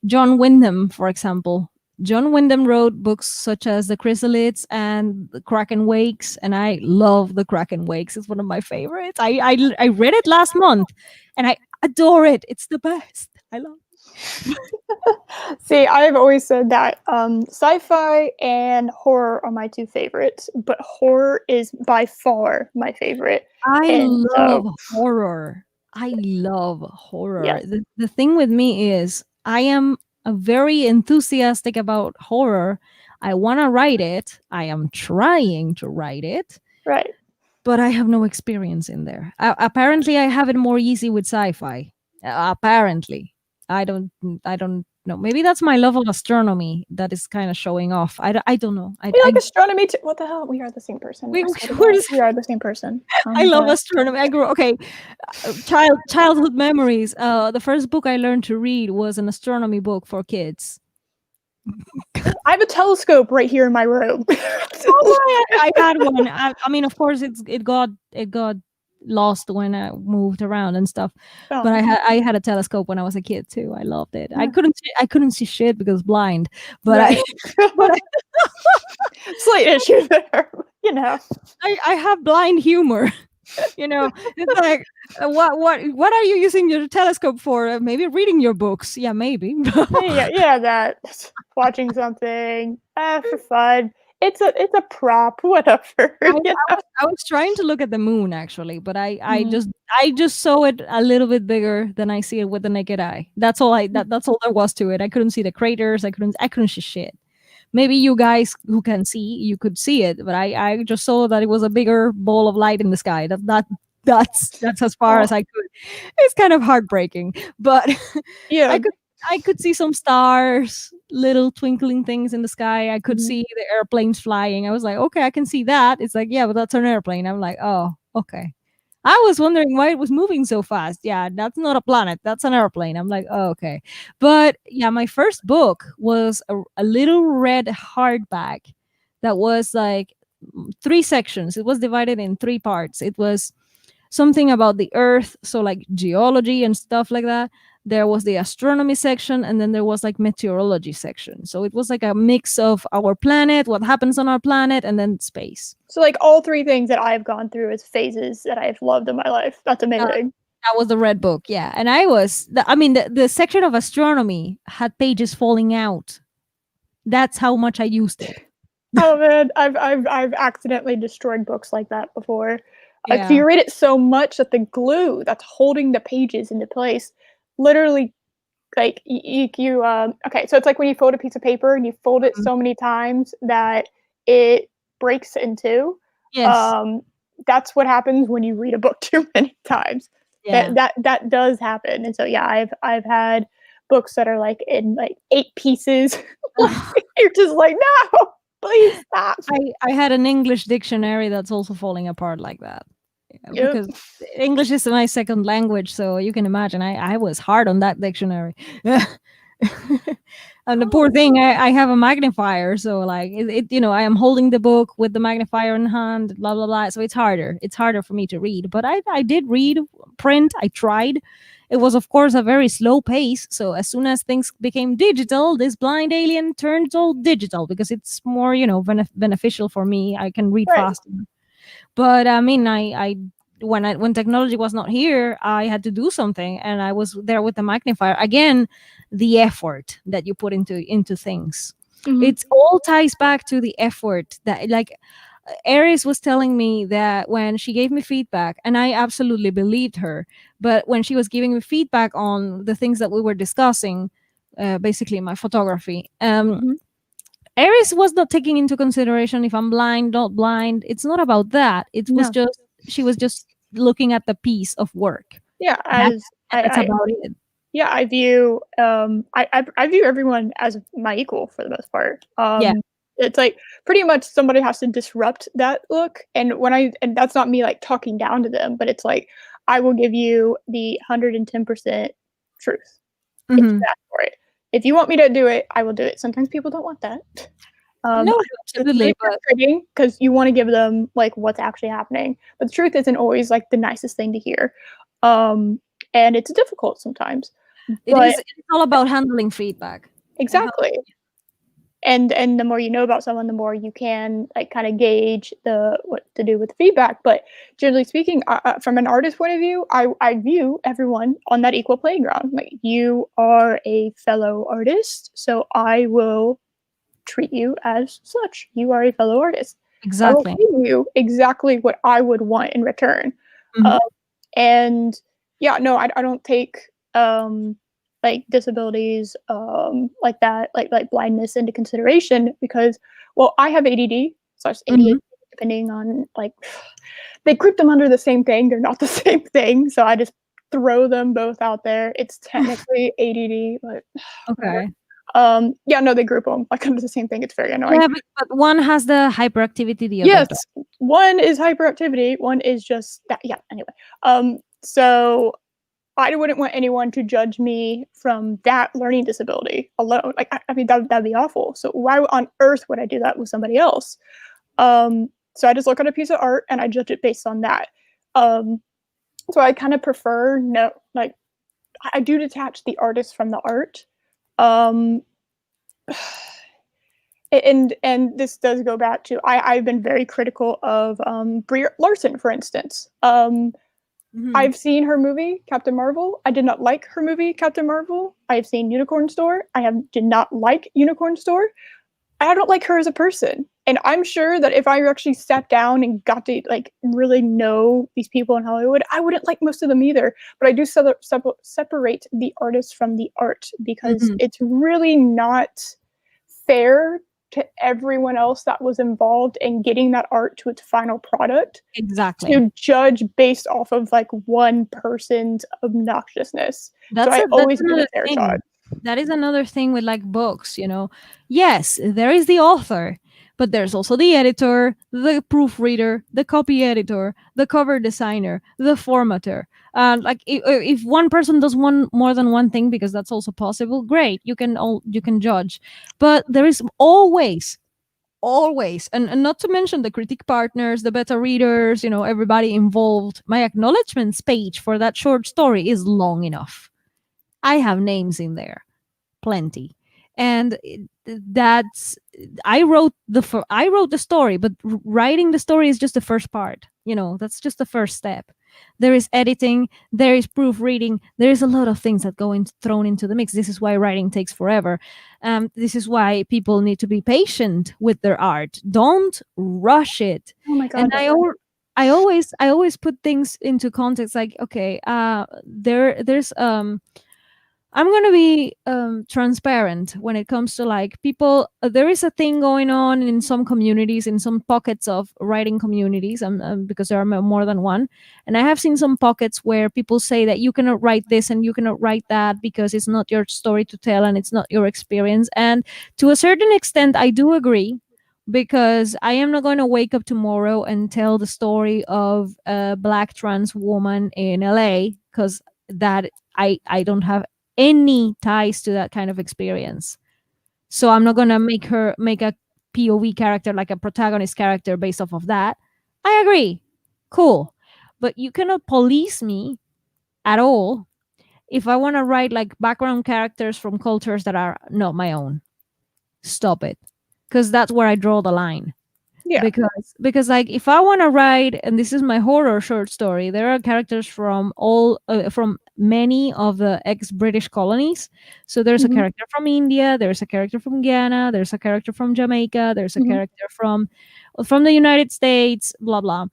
John Wyndham, for example. John Wyndham wrote books such as The Chrysalids and The Kraken Wakes, and I love The Kraken Wakes. It's one of my favorites. I read it last month, and I adore it. It's the best. I love. see, I've always said that sci-fi and horror are my two favorites, but horror is by far my favorite. I And love so, horror. I love horror. yes, The thing with me is I am a very enthusiastic about horror. I want to write it. I am trying to write it, right. but I have no experience in there. Apparently I have it more easy with sci-fi. Apparently. I don't I don't No, maybe that's my love of astronomy that is kind of showing off. I don't know. We like astronomy too. What the hell? We are the same person. We, I swear to we're God. the We are the same person. Oh I my love God. astronomy. I grew okay. Childhood memories. The first book I learned to read was an astronomy book for kids. I have a telescope right here in my room. Oh, I had one. I mean, of course, it got lost when I moved around and stuff. But Oh, I had a telescope when I was a kid too. I loved it. yeah. I couldn't see shit because blind. But Right. but Slight issue there. You know. I have blind humor. It's like what are you using your telescope for? Maybe reading your books. Yeah, maybe. Yeah, that watching something for fun. It's a prop, whatever. I, You I know? was I was trying to look at the moon actually, but I Mhm. just I just saw it a little bit bigger than I see it with the naked eye. That's all there was to it. I couldn't see the craters. I couldn't see shit. Maybe you guys who can see, you could see it, but I just saw that it was a bigger ball of light in the sky. That's as far Oh, as I could. It's kind of heartbreaking, but yeah. I could I could see some stars, little twinkling things in the sky. I could Mhm. see the airplanes flying. I was like, okay, I can see that. It's like, yeah, but that's an airplane. I'm like, oh, okay. I was wondering why it was moving so fast. Yeah, that's not a planet. That's an airplane. I'm like, oh, okay. But yeah, my first book was a little red hardback that was like three sections. It was divided in three parts. It was something about the earth, so like geology and stuff like that. There was the astronomy section, and then there was like meteorology section. So it was like a mix of our planet, what happens on our planet, and then space. So like all three things that I've gone through as phases that I've loved in my life. That's uh, amazing. that was the red book, yeah. And I mean the section of astronomy had pages falling out. That's how much I used it. Oh man, I've accidentally destroyed books like that before. Like Yeah. you read it so much that the glue that's holding the pages into place literally like okay, so it's like when you fold a piece of paper and you fold it Mhm. so many times that it breaks in two. Yes. Um, that's what happens when you read a book too many times. Yeah. That does happen. And so yeah, I've had books that are like in like 8 pieces. You're just like, no, please stop. I had an English dictionary that's also falling apart like that. Yep. Because English is my second language, so you can imagine I was hard on that dictionary. And the poor Oh, thing, I have a magnifier, so like I am holding the book with the magnifier in hand, blah blah blah. So it's harder. It's harder for me to read, but I did read print. I tried. It was of course a very slow pace. So as soon as things became digital, this blind alien turned all digital because it's more beneficial for me. I can read right. faster. But I mean, when technology was not here, I had to do something, and I was there with the magnifier again. The effort that you put into things, Mhm. it's all ties back to the effort that like Aries was telling me that when she gave me feedback, and I absolutely believed her, but when she was giving me feedback on the things that we were discussing, basically my photography, Mhm. Aries was not taking into consideration if I'm blind, not blind. It's not about that. It was No. just she was just looking at the piece of work. Yeah, That's as that's about it. yeah, I view I view everyone as my equal for the most part. Yeah. It's like pretty much somebody has to disrupt that look, and that's not me like talking down to them, but it's like I will give you the 110% truth if Hmm. you ask for it. If you want me to do it, I will do it. Sometimes people don't want that. No, I know it's absolutely. really But frustrating because you want to give them like what's actually happening, but the truth isn't always like the nicest thing to hear, um, and it's difficult sometimes. it But is it's all about handling feedback. And how- exactly. And the more you know about someone, the more you can like kind of gauge the what to do with feedback. But generally speaking, from an artist point of view, I view everyone on that equal playing ground. Like you are a fellow artist, so I will treat you as such. You are a fellow artist. So I will Exactly. give you exactly what I would want in return. Hmm. Uh, and yeah, no, I don't take like disabilities like that, like blindness into consideration because well, I have ADD, so it's Hmm. ADHD depending on like they group them under the same thing. They're not the same thing. So I just throw them both out there. It's technically ADD, but whatever. Okay. Yeah, no, they group them like under the same thing. It's very annoying. Yeah, but one has the hyperactivity, the other don't. Yes, one is hyperactivity, one is just that. Yeah. Anyway, so I wouldn't want anyone to judge me from that learning disability alone. Like, I mean, that'd be awful. So why on earth would I do that with somebody else? So I just look at a piece of art and I judge it based on that. Um, so I kind of prefer no, like I do detach the artist from the art. Um, and this does go back to I've been very critical of Brie Larson, for instance. Mhm. I've seen her movie Captain Marvel. I did not like her movie Captain Marvel. I have seen Unicorn Store. Did not like Unicorn Store. I don't like her as a person. And I'm sure that if I actually sat down and got to like really know these people in Hollywood, I wouldn't like most of them either. But I do separate the artist from the art because Mhm. it's really not fair to everyone else that was involved in getting that art to its final product Exactly. to judge based off of like one person's obnoxiousness. So That's I that's always give another a fair shot. thing. That is another thing with like books, Yes, there is the author, but there's also the editor, the proofreader, the copy editor, the cover designer, the formatter. Like if one person does one more than one thing, because that's also possible, great. You can judge, but there is always, and not to mention the critic partners, the beta readers, everybody involved. My acknowledgements page for that short story is long enough. I have names in there, plenty. And that's I wrote the story, but writing the story is just the first part. That's just the first step. There is editing, there is proofreading, there is a lot of things that thrown into the mix. This is why writing takes forever. This is why people need to be patient with their art. Don't rush it. Oh my And god, don't rush it. I always put things into context. Like, okay, there's I'm gonna be transparent when it comes to like people. There is a thing going on in some communities, in some pockets of writing communities, because there are more than one. And I have seen some pockets where people say that you cannot write this and you cannot write that because it's not your story to tell and it's not your experience. And to a certain extent, I do agree, because I am not going to wake up tomorrow and tell the story of a black trans woman in LA, because that I don't have any ties to that kind of experience. So I'm not gonna make a POV character, like a protagonist character, based off of that. I agree. Cool. But you cannot police me at all if I want to write like background characters from cultures that are not my own. Stop it. Because that's where I draw the line. Yeah. Because like if I want to write, and this is my horror short story, there are characters from from many of the ex-British colonies. So there's a Hmm. character from India, there's a character from Ghana, there's a character from Jamaica, there's a Hmm. character from the United States, blah blah.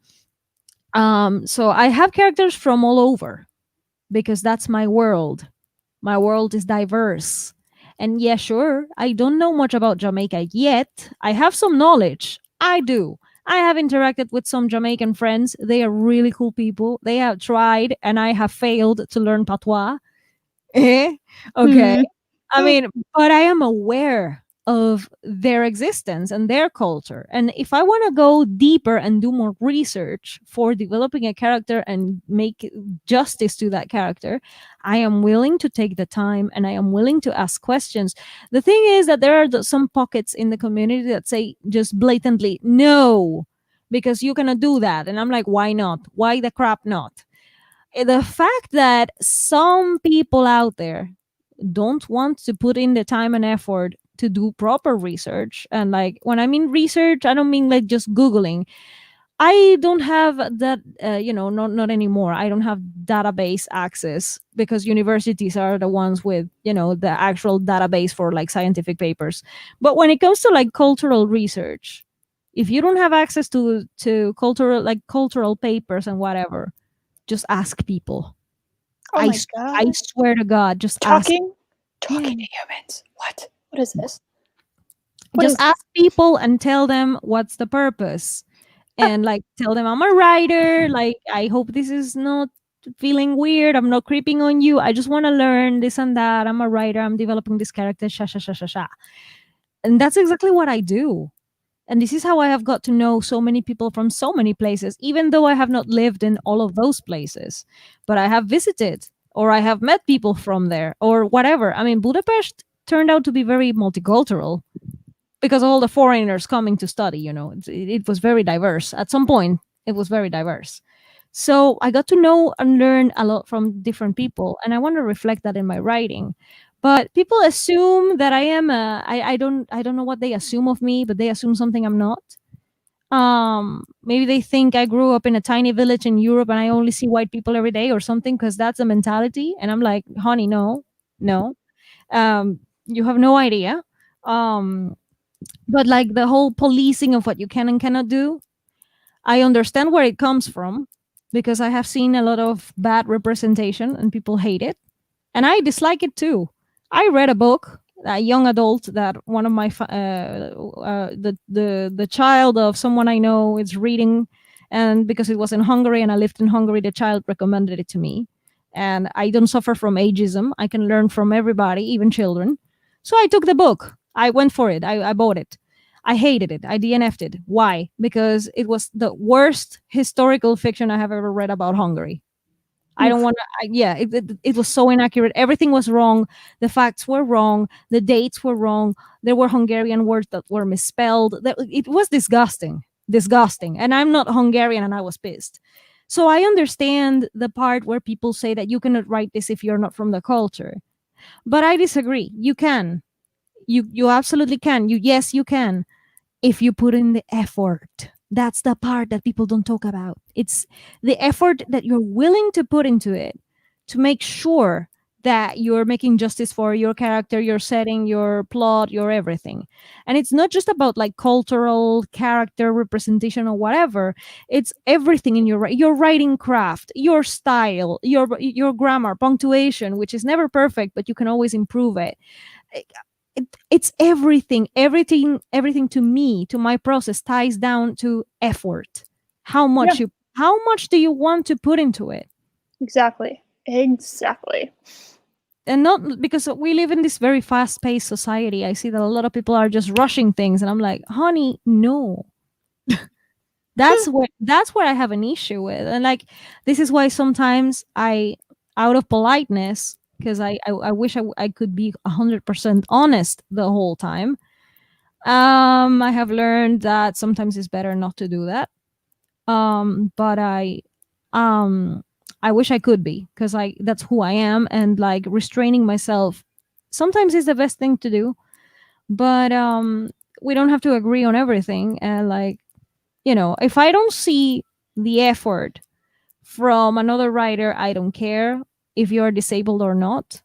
So I have characters from all over, because that's my world. My world is diverse. And yeah, sure, I don't know much about Jamaica yet. I have some knowledge. I do. I have interacted with some Jamaican friends. They are really cool people. They have tried, and I have failed to learn patois. Eh? Okay. Hmm. I mean, but I am aware of their existence and their culture. And if I want to go deeper and do more research for developing a character and make justice to that character, I am willing to take the time and I am willing to ask questions. The thing is that there are some pockets in the community that say just blatantly, no, because you cannot do that. And I'm like, why not? Why the crap not? The fact that some people out there don't want to put in the time and effort to do proper research, and like when I mean research, I don't mean like just googling. I don't have that, not anymore. I don't have database access, because universities are the ones with, the actual database for like scientific papers. But when it comes to like cultural research, if you don't have access to cultural papers and whatever, just ask people. Oh my I god. swear to God, just ask. Talking, Yeah. talking to humans. What? What is this? What Just is this? ask people and tell them what's the purpose. And like tell them I'm a writer. Like I hope this is not feeling weird. I'm not creeping on you. I just want to learn this and that. I'm a writer. I'm developing this character. Sha sha sha sha sha. And that's exactly what I do. And this is how I have got to know so many people from so many places, even though I have not lived in all of those places. But I have visited, or I have met people from there, or whatever. I mean, Budapest turned out to be very multicultural because of all the foreigners coming to study. It was very diverse. At some point, it was very diverse. So I got to know and learn a lot from different people, and I want to reflect that in my writing. But people assume that I am I don't know what they assume of me, but they assume something I'm not. Maybe they think I grew up in a tiny village in Europe and I only see white people every day or something, because that's a mentality. And I'm like, honey, no, no. You have no idea. Um, but like the whole policing of what you can and cannot do, I understand where it comes from because I have seen a lot of bad representation and people hate it. And I dislike it too. I read a book, a young adult, that one of my the child of someone I know is reading, and because it was in Hungary and I lived in Hungary, the child recommended it to me. And I don't suffer from ageism. I can learn from everybody, even children. So I took the book. I went for it. I bought it. I hated it. I DNF'd it. Why? Because it was the worst historical fiction I have ever read about Hungary. I don't Oof. want to. Yeah, it was so inaccurate. Everything was wrong. The facts were wrong. The dates were wrong. There were Hungarian words that were misspelled. It was disgusting, disgusting. And I'm not Hungarian, and I was pissed. So I understand the part where people say that you cannot write this if you're not from the culture, but I disagree. You can. You absolutely can. Yes, you can, if you put in the effort. That's the part that people don't talk about. It's the effort that you're willing to put into it to make sure that you're making justice for your character, your setting, your plot, your everything. And it's not just about like cultural character representation or whatever. It's everything in your writing craft, your style, your grammar, punctuation, which is never perfect, but you can always improve it. It's everything to me, to my process, ties down to effort. Yeah, How much do you want to put into it? exactly. Exactly. And not because we live in this very fast-paced society. I see that a lot of people are just rushing things, and I'm like, honey, no. That's where I have an issue with. And like, this is why sometimes I, out of politeness, because I wish I could be 100% honest the whole time. I have learned that sometimes it's better not to do that. But um I wish I could be, because I that's who I am, and like restraining myself sometimes is the best thing to do. But we don't have to agree on everything. And like, if I don't see the effort from another writer, I don't care if you're disabled or not.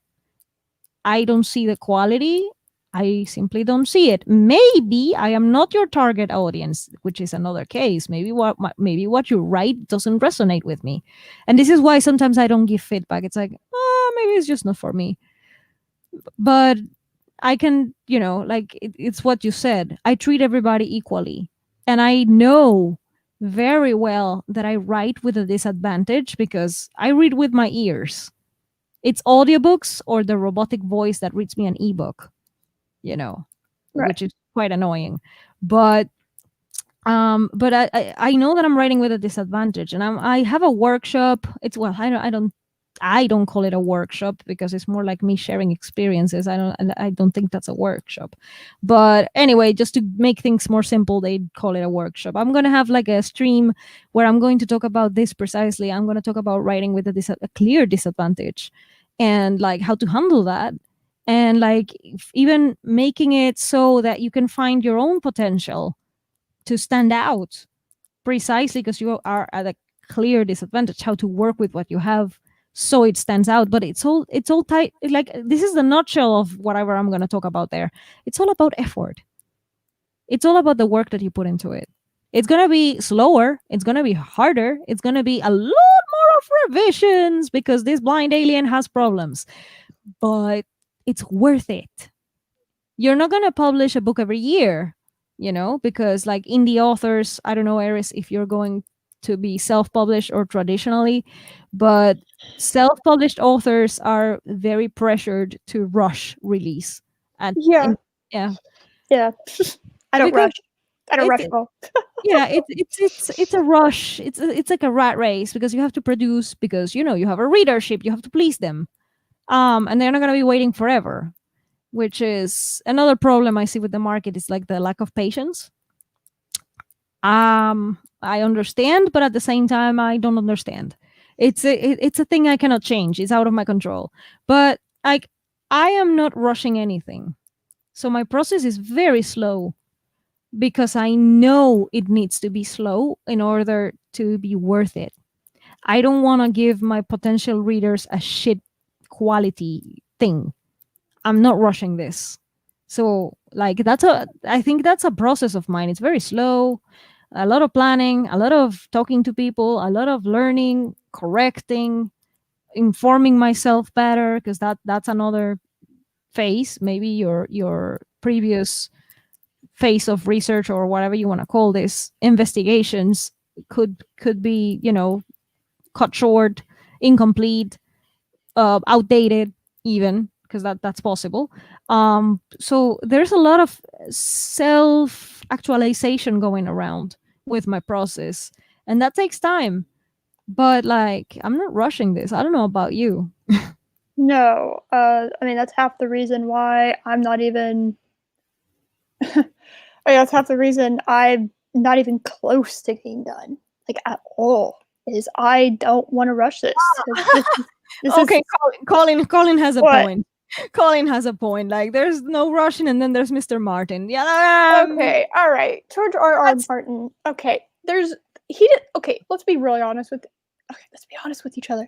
I don't see the quality. I simply don't see it. Maybe I am not your target audience, which is another case. Maybe what you write doesn't resonate with me, and this is why sometimes I don't give feedback. It's like, maybe it's just not for me. But I can, like it's what you said. I treat everybody equally, and I know very well that I write with a disadvantage because I read with my ears. It's audiobooks or the robotic voice that reads me an ebook, Right. which is quite annoying. But I know that I'm writing with a disadvantage, and I have a workshop. It's well, I don't call it a workshop because it's more like me sharing experiences. I don't think that's a workshop. But anyway, just to make things more simple, they call it a workshop. I'm going to have like a stream where I'm going to talk about this precisely. I'm going to talk about writing with a clear disadvantage, and like how to handle that, and like even making it so that you can find your own potential to stand out, precisely because you are at a clear disadvantage, how to work with what you have so it stands out. But it's all tight. Like, this is the nutshell of whatever I'm going to talk about there. It's all about effort. It's all about the work that you put into it. It's going to be slower, it's going to be harder, it's going to be a lot more of revisions because this blind alien has problems, but it's worth it. You're not going to publish a book every year, because like indie authors, I don't know, Eris, if you're going to be self-published or traditionally, but self-published authors are very pressured to rush release. And Yeah, in, yeah, yeah. I don't because rush. I don't rush it, at all. yeah, it's a rush. It's like a rat race because you have to produce, because you have a readership, you have to please them, and they're not going to be waiting forever, which is another problem I see with the market, is like the lack of patience. I understand, but at the same time I don't understand. It's a thing I cannot change. It's out of my control. But like, I am not rushing anything, so my process is very slow, because I know it needs to be slow in order to be worth it. I don't want to give my potential readers a shit quality thing. I'm not rushing this. So like, I think that's a process of mine. It's very slow, a lot of planning, a lot of talking to people, a lot of learning, correcting, informing myself better, because that's another phase. Maybe your previous phase of research, or whatever you want to call this, investigations, could be, cut short, incomplete, outdated, even, because that's possible. So there's a lot of self actualization going around with my process, and that takes time. But like, I'm not rushing this. I don't know about you. No, I mean that's half the reason why I'm not even. That's half the reason I'm not even close to getting done, like at all. Is I don't want to rush this. This is Okay, Colin has a what. point. Colin has a point. Like, there's no rushing, and then there's Mr. Martin. Yeah, Okay, all right. George R. that's Martin. Okay, he did. Okay, let's be really honest with. Okay, let's be honest with each other.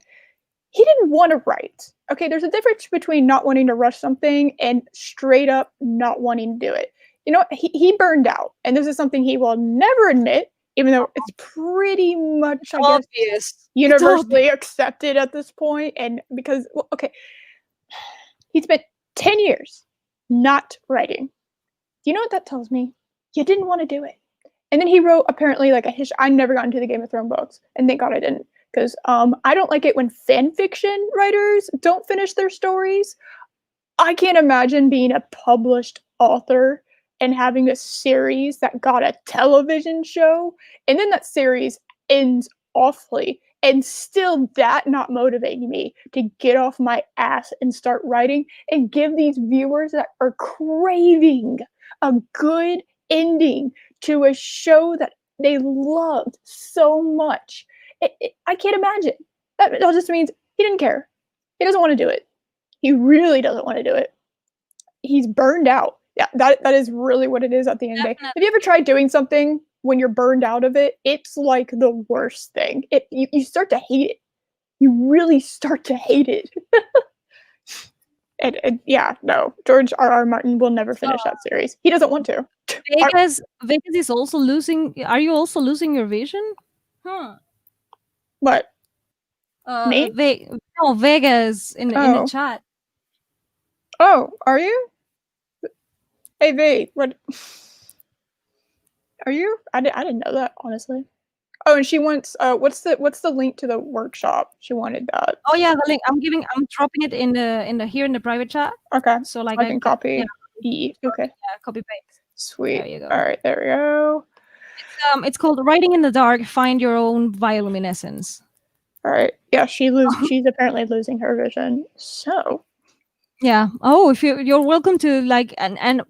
He didn't want to write. Okay, there's a difference between not wanting to rush something and straight up not wanting to do it. He burned out, and this is something he will never admit, even though it's pretty much, I guess, obvious. It's obvious. universally accepted at this point. And because, well, okay, he spent 10 years not writing. Do you know what that tells me? You didn't want to do it. And then he wrote apparently like a history. I never got into the Game of Thrones books, and thank God I didn't, because I don't like it when fan fiction writers don't finish their stories. I can't imagine being a published author and having a series that got a television show, and then that series ends awfully, and still that not motivating me to get off my ass and start writing and give these viewers that are craving a good ending to a show that they loved so much. I can't imagine. That just means he didn't care. He doesn't want to do it. He really doesn't want to do it. He's burned out. Yeah, that is really what it is at the end of the day. Definitely. Have you ever tried doing something when you're burned out of it? It's like the worst thing. You start to hate it. You really start to hate it. And yeah, no, George R. Martin will never finish that series. He doesn't want to. Vegas is also losing. Are you also losing your vision? Huh. What? Me? No, Vegas in the Oh. chat. Oh, are you? Hey, V, what? Are you? I didn't know that, honestly. Oh, and she wants. What's the link to the workshop? She wanted that. Oh yeah, the link. I'm dropping it in the here in the private chat. Okay. So like, I can copy. yeah, E. Okay. yeah, copy paste. Sweet. There you go. All right, there we go. It's called Writing in the Dark. Find your own bioluminescence. All right. Yeah, she's apparently losing her vision. So. Yeah. Oh, if you're welcome to, like, and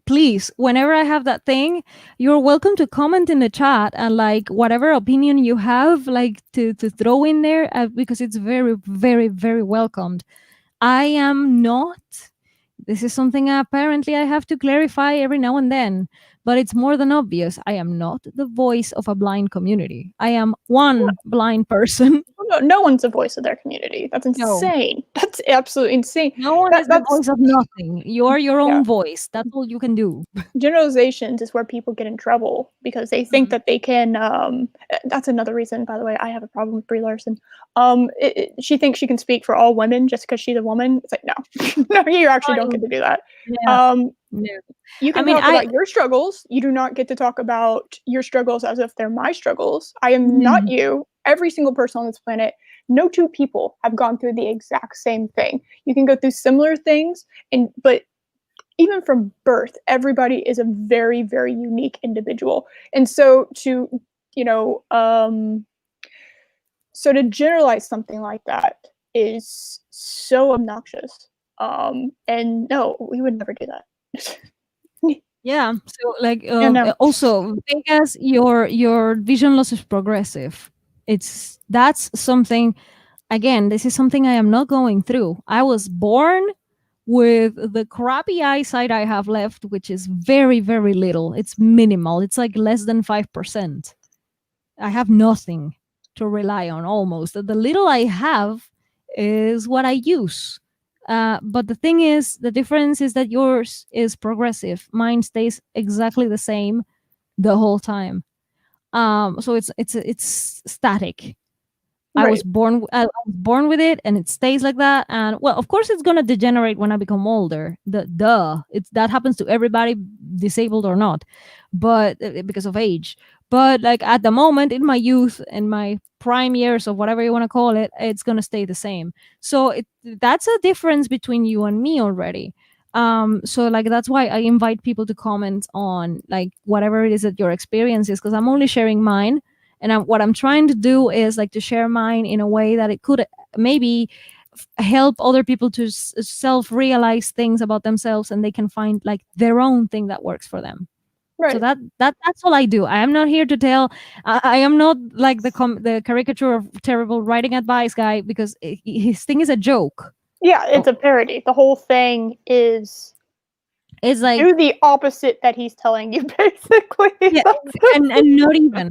please, whenever I have that thing, you're welcome to comment in the chat, and like, whatever opinion you have, like, to throw in there, because it's very, very, very welcomed. I am not. This is something apparently I have to clarify every now and then, but it's more than obvious. I am not the voice of a blind community. I am one blind person. No one's the voice of their community. That's No. insane. That's absolutely insane. No one is the voice of nothing. You're your own voice. That's all you can do. Generalizations is where people get in trouble because they think that they can. That's another reason, by the way, I have a problem with Brie Larson. She thinks she can speak for all women just because she's a woman. It's like, no, no, you actually don't get to do that. Yeah. No. You I can mean, talk about your struggles. You do not get to talk about your struggles as if they're my struggles. I am not Mhm. you. Every single person on this planet, no two people have gone through the exact same thing. You can go through similar things, but even from birth, everybody is a very, very unique individual. And so you know, um, to generalize something like that is so obnoxious. And no, we would never do that. Yeah. So like Yeah, no. also Vegas, your vision loss is progressive. That's something, again, this is something I am not going through. I was born with the crappy eyesight I have left, which is very, very little. It's minimal. It's like less than 5%. I have nothing to rely on almost. The little I have is what I use. But the thing is, the difference is that yours is progressive. Mine stays exactly the same the whole time. So it's static. Right. I was born with it, and it stays like that. And well, of course, it's gonna degenerate when I become older. It's that happens to everybody, disabled or not, but because of age. But like at the moment, in my youth, in my prime years, or whatever you want to call it, it's gonna stay the same. So that's a difference between you and me already. So like that's why I invite people to comment on like whatever it is that your experience is, because I'm only sharing mine, and what I'm trying to do is like to share mine in a way that it could maybe help other people to self realize things about themselves, and they can find like their own thing that works for them. So Right. that's all I do. I am not here to tell. I am not like the caricature of terrible writing advice guy, because his thing is a joke. Yeah, Oh, it's a parody. The whole thing is it's like, do the opposite that he's telling you, basically. yeah, and not even,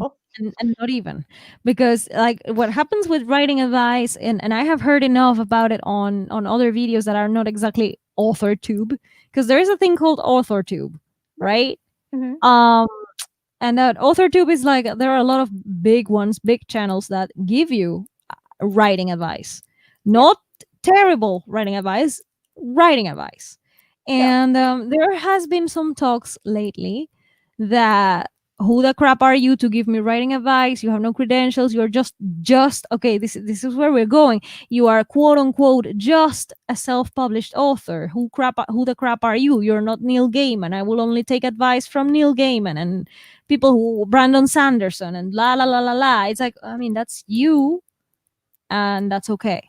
and not even, because like what happens with writing advice, and I have heard enough about it on other videos that are not exactly author tube, because there is a thing called author tube, Right. right? Mhm. um and that author tube is like, there are a lot of big ones, big channels that give you writing advice, Yeah. not terrible writing advice. Yeah. And there has been some talks lately that, who the crap are you to give me writing advice? You have no credentials. You're just okay. This is where we're going. You are quote unquote just a self-published author. Who the crap are you? You're not Neil Gaiman. I will only take advice from Neil Gaiman and people who Brandon Sanderson and la la la la la. It's like, I mean, that's you, and that's okay.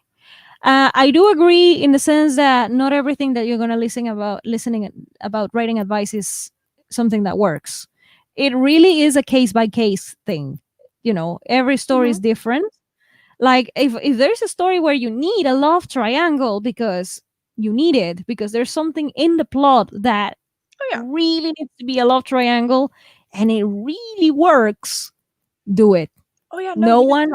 I do agree in the sense that not everything that you're gonna listening about writing advice is something that works. It really is a case by case thing. Every story is Mhm. different. Like if there's a story where you need a love triangle because you need it because there's something in the plot that Oh, yeah. really needs to be a love triangle and it really works, do it. Oh, yeah, no, No one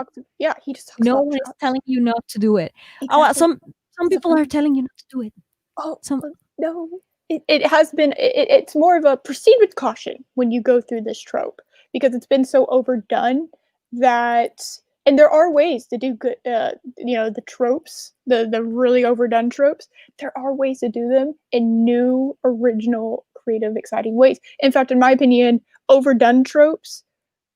he just talks no about one is tropes. telling you not to do it. Oh, Exactly. some It's a people are fun telling you not to do it. Oh, Some no. It has been it's more of a proceed with caution when you go through this trope because it's been so overdone that and there are ways to do good the tropes, the really overdone tropes. There are ways to do them in new, original, creative, exciting ways. In fact, in my opinion, overdone tropes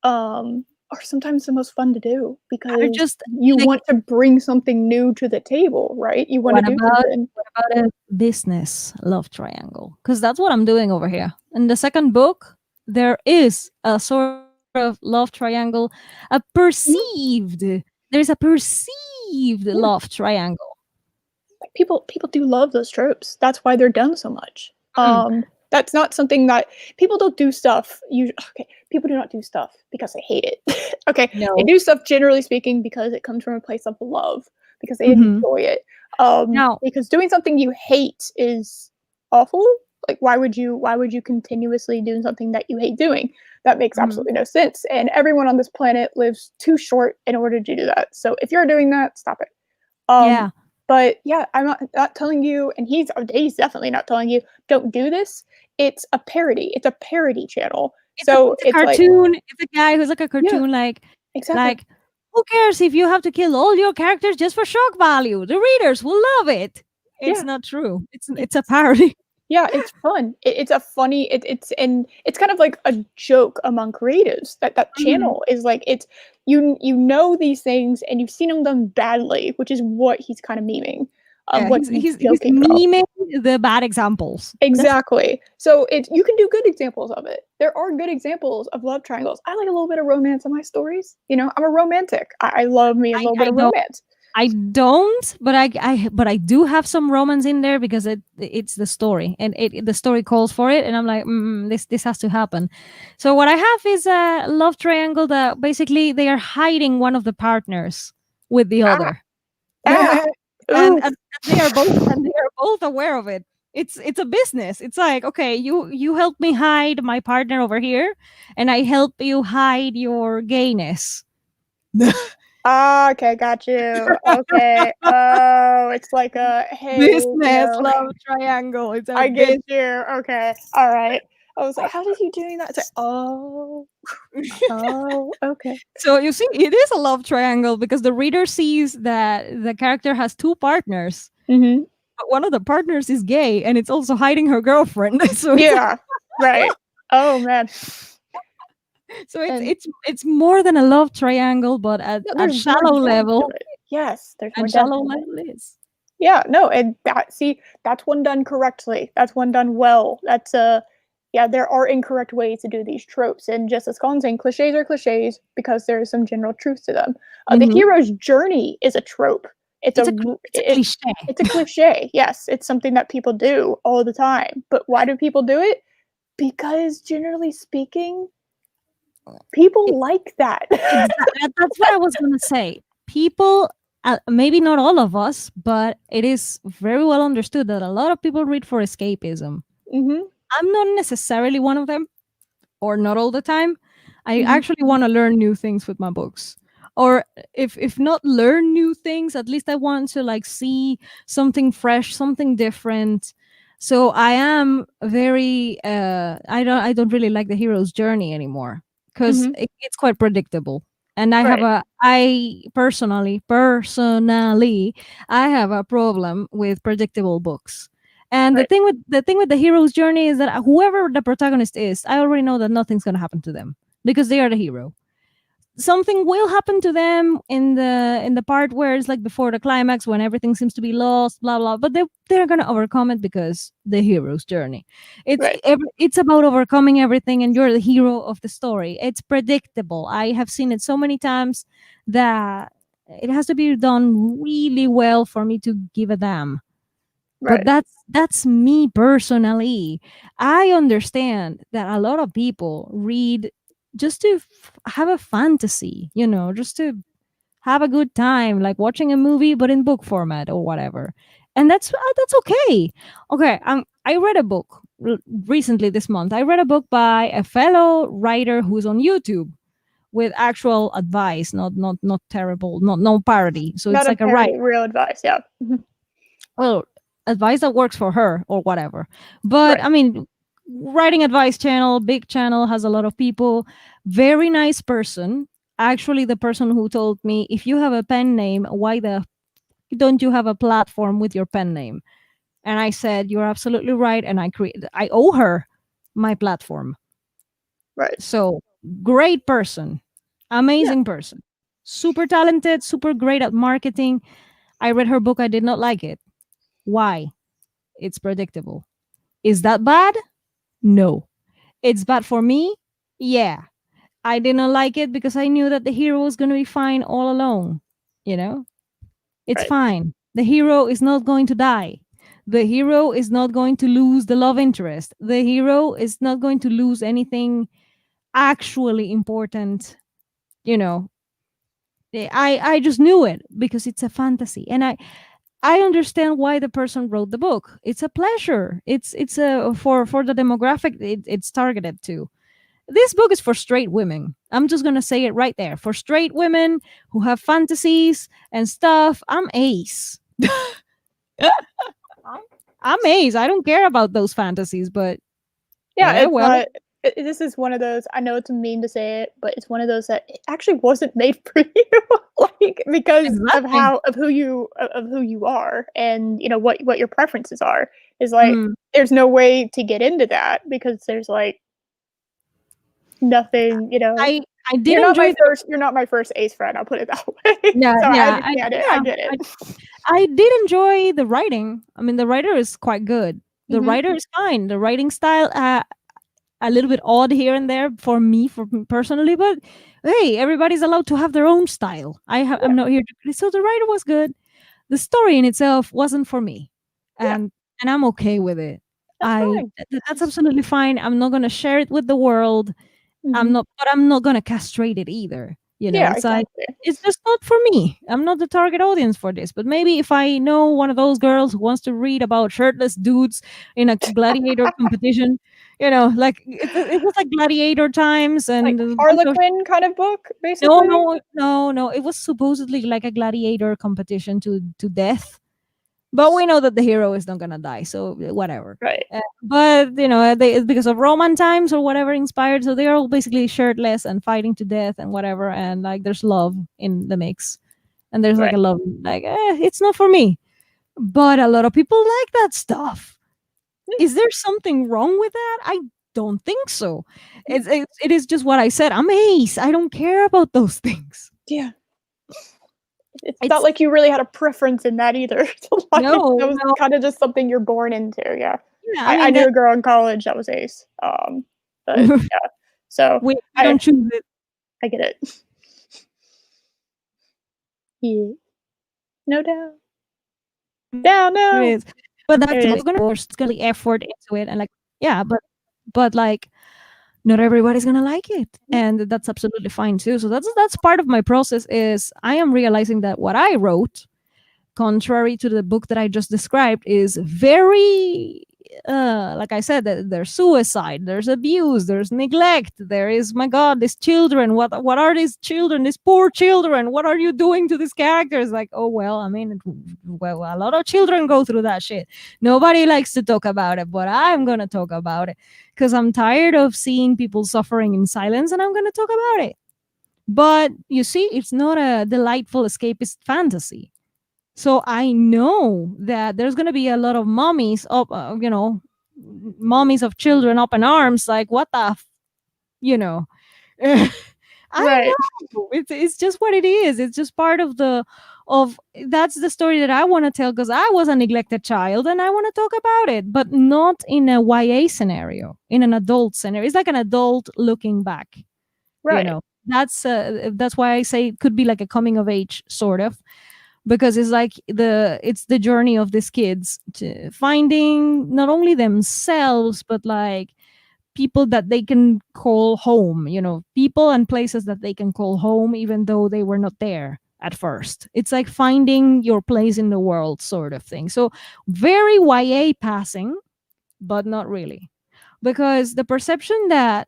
are sometimes the most fun to do are because just you like, want to bring something new to the table, right? You want to what do about something. what about a business love triangle? Because that's what I'm doing over here. In the second book, there is a sort of love triangle, a Mhm. perceived. There's a perceived Yeah, love triangle. like people do love those tropes. That's why they're done so much. Mm, That's not something that people don't do stuff. You okay? People do not do stuff because they hate it. Okay, they no. do stuff generally speaking because it comes from a place of love because they Hmm. enjoy it. Now, Because doing something you hate is awful. Like why would you continuously do something that you hate doing? That makes mhm, absolutely no sense. And everyone on this planet lives too short in order to do that. So if you're doing that, stop it. Um, yeah, but yeah, I'm not telling you, and he's definitely not telling you, don't do this. It's a parody. It's a parody channel. So it's a it's like, cartoon. It's a guy who's like a yeah, cartoon, exactly. like who cares if you have to kill all your characters just for shock value? The readers will love it. It's Yeah, not true. It's a it's parody. Yeah, it's fun. It's a funny it's kind of like a joke among creatives that Mhm. channel is like it's you know these things and you've seen them done badly, which is what he's kind of memeing, Yeah, what he's he's he's he's joking about. memeing the bad examples. That's Exactly. So it you can do good examples of it. There are good examples of love triangles. I like a little bit of romance in my stories. You know, I'm a romantic. I love me a little bit I of don't romance. I don't, but I do have some romance in there because it's the story and the story calls for it, and I'm like, this has to happen. So what I have is a love triangle that basically they are hiding one of the partners with the Ah, other, ah, and ooh. they are both aware of it. It's a business. It's like, okay, you help me hide my partner over here, and I help you hide your gayness. Ah, okay, got you. Okay. Oh, it's like a hey, Business love triangle. It's a I bit. get you. Okay. All right. I was like, how is he doing that? It's like, oh, oh, okay. So you see, it is a love triangle because the reader sees that the character has two partners, Mm-hmm. but one of the partners is gay, and it's also hiding her girlfriend. So it's Yeah. Right. Oh man. so it's And it's it's more than a love triangle, but no, at there's more depth to it. Yes, there's more at depth shallow to it. level is. Yeah, no, and that's one done correctly. That's one done well. That's yeah, there are incorrect ways to do these tropes, and just as Colin's saying, cliches are cliches because there is some general truth to them. The Mhm. hero's journey is a trope. It's a It's a cliche. it's a cliche. Yes, it's something that people do all the time. But why do people do it? Because generally speaking, people like that. That's what I was gonna say. People, maybe not all of us, but it is very well understood that a lot of people read for escapism. Mhm. I'm not necessarily one of them, or not all the time. I Mhm. actually want to learn new things with my books. Or if not learn new things, at least I want to like see something fresh, something different. So I am very I don't really like the hero's journey anymore because Mhm. it's quite predictable. And Right. I personally I have a problem with predictable books. And Right. the thing with the hero's journey is that whoever the protagonist is, I already know that nothing's gonna happen to them because they are the hero. Something will happen to them in the part where it's like before the climax when everything seems to be lost, blah blah. But they're gonna overcome it because the hero's journey. Right. It's about overcoming everything, and you're the hero of the story. It's predictable. I have seen it so many times that it has to be done really well for me to give a damn, but Right. that's me personally. I understand that a lot of people read just to have a fantasy, just to have a good time, like watching a movie but in book format or whatever, and that's okay. Okay, I read a book recently this month. I read a book by a fellow writer who's on YouTube with actual advice, not terrible, not no parody. So it's Not a like a writer, parody, real advice. Yeah. Mhm. well, advice that works for her or whatever. But Right. I mean, writing advice channel, big channel, has a lot of people. Very nice person. Actually, the person who told me, if you have a pen name, why the don't you have a platform with your pen name? And I said, you're absolutely right. And I owe her my platform. Right. So great person, Yeah. amazing person, super talented, super great at marketing. I read her book. I did not like it. Why? It's predictable. Is that bad? No. It's bad for me? Yeah. I didn't like it because I knew that the hero was going to be fine all alone. You know, it's Right. fine. The hero is not going to die. The hero is not going to lose the love interest. The hero is not going to lose anything actually important. You know, I just knew it because it's a fantasy, and I understand why the person wrote the book. It's a pleasure. It's a for the demographic it's targeted to. This book is for straight women. I'm just gonna say it right there. For straight women who have fantasies and stuff, I'm ace. I'm ace. I don't care about those fantasies, but Yeah, well, This is one of those. I know it's mean to say it, but it's one of those that it actually wasn't made for you, like because of Exactly. how of who you are, and what your preferences are. Is like Mm. there's no way to get into that because there's like nothing. I I did enjoy the You're not my first ace friend. I'll put it that way. yeah, So I yeah, understand it. I yeah, get it. I did enjoy the writing. I mean, the writer is quite good. The Hmm. writer is fine. The writing style, a little bit odd here and there for me, personally, but hey, everybody's allowed to have their own style. Yeah, I'm not here to. So the writer was good. The story in itself wasn't for me, yeah, and I'm okay with it. that's fine. That's absolutely fine. I'm not gonna share it with the world. Hmm. I'm not gonna castrate it either. Yeah, It's like exactly. it's just not for me. I'm not the target audience for this. But maybe if I know one of those girls who wants to read about shirtless dudes in a gladiator competition, like it was like gladiator times Like and a bunch of Harlequin kind of book, no, basically. no, no, no. It was supposedly like a gladiator competition to death, but we know that the hero is not gonna die, so whatever. Right, But it's because of Roman times or whatever inspired, so they are all basically shirtless and fighting to death and whatever, and like there's love in the mix, and there's like right. a love, like it's not for me, but a lot of people like that stuff. Mm, Is there something wrong with that? I don't think so. It is just what I said. I'm ace. I don't care about those things. yeah. It's not It's like you really had a preference in that either. So, like, no, that was no. kinda just something you're born into, yeah. Yeah, I I mean knew that a girl in college that was ace, but yeah. So, we I don't choose it. I get it. Yeah. No doubt. Down It now. is. But There that's it it's is. gonna force the effort into it and like yeah, but like not everybody's gonna like it. Mhm. And that's absolutely fine too. So that's part of my process is I am realizing that what I wrote contrary to the book that I just described, is very like I said, there's suicide, there's abuse, there's neglect, there is my God, these children. What are these children? These poor children. What are you doing to these characters? Like, oh well, I mean, well, a lot of children go through that shit. Nobody likes to talk about it, but I'm gonna talk about it because I'm tired of seeing people suffering in silence, and I'm gonna talk about it. But you see, it's not a delightful escapist fantasy, so I know that there's going to be a lot of mommies up, mommies of children up in arms, like, what the, you know. I Right. know. It's just what it is. It's just part of that's the story that I want to tell because I was a neglected child and I want to talk about it, but not in a YA scenario, in an adult scenario. It's like an adult looking back, you Right. know. That's why I say it could be like a coming of age sort of, because it's like it's the journey of these kids to finding not only themselves but like people that they can call home, people and places that they can call home even though they were not there at first. It's like finding your place in the world sort of thing. So very YA passing, but not really, because the perception that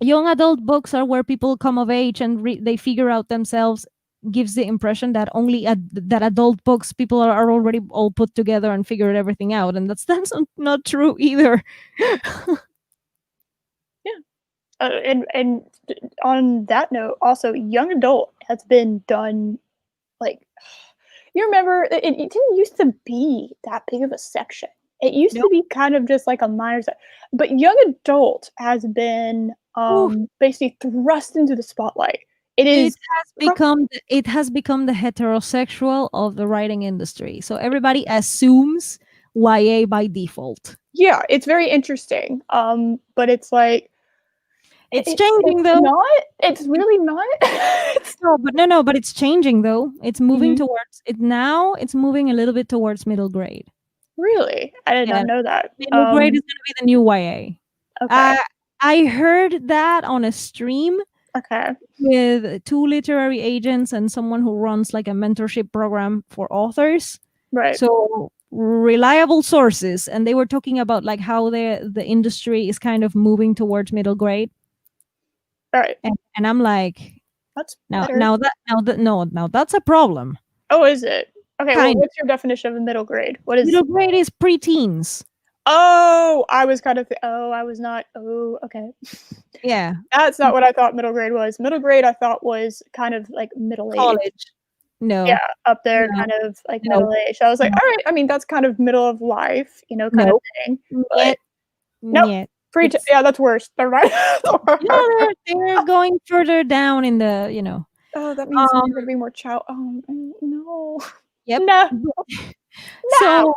young adult books are where people come of age and they figure out themselves gives the impression that only that adult books people are already all put together and figured everything out, and that's not true either. Yeah. And on that note, also, young adult has been done, like you remember it didn't used to be that big of a section. It used to No. be kind of just like a minor but young adult has been, Oof. basically thrust into the spotlight. It is pro It has become the heterosexual of the writing industry, so everybody assumes YA by default. yeah, it's very interesting, but it's like It's it's changing though. not. It's really not. It's No, but no, but it's changing though. It's moving Mhm. towards it now. It's moving a little bit towards middle grade. Really? I did Yeah, not know that. middle grade is gonna be the new YA. Okay, Uh, I heard that on a stream okay, with two literary agents and someone who runs like a mentorship program for authors. right, So reliable sources, and they were talking about like how the industry is kind of moving towards middle grade, alright, and I'm like, that's better. now that's a problem. Oh, is it? Okay, well, Kind of. what's your definition of a middle grade? What is Middle grade is preteens. Oh, I was kind of oh, I was not oh, okay. Yeah, That's not what I thought middle grade was. Middle grade I thought was kind of like middle age. college. Yeah, No, up there, no, kind of like no, middle age. I was like, no, "Alright," I mean, that's kind of middle of life, kind of no, thing, but yet, nope, yet. It's yeah, that's worse. Never mind. they're going further down in the Oh, that means um you're gonna be more no. yep. No, no. So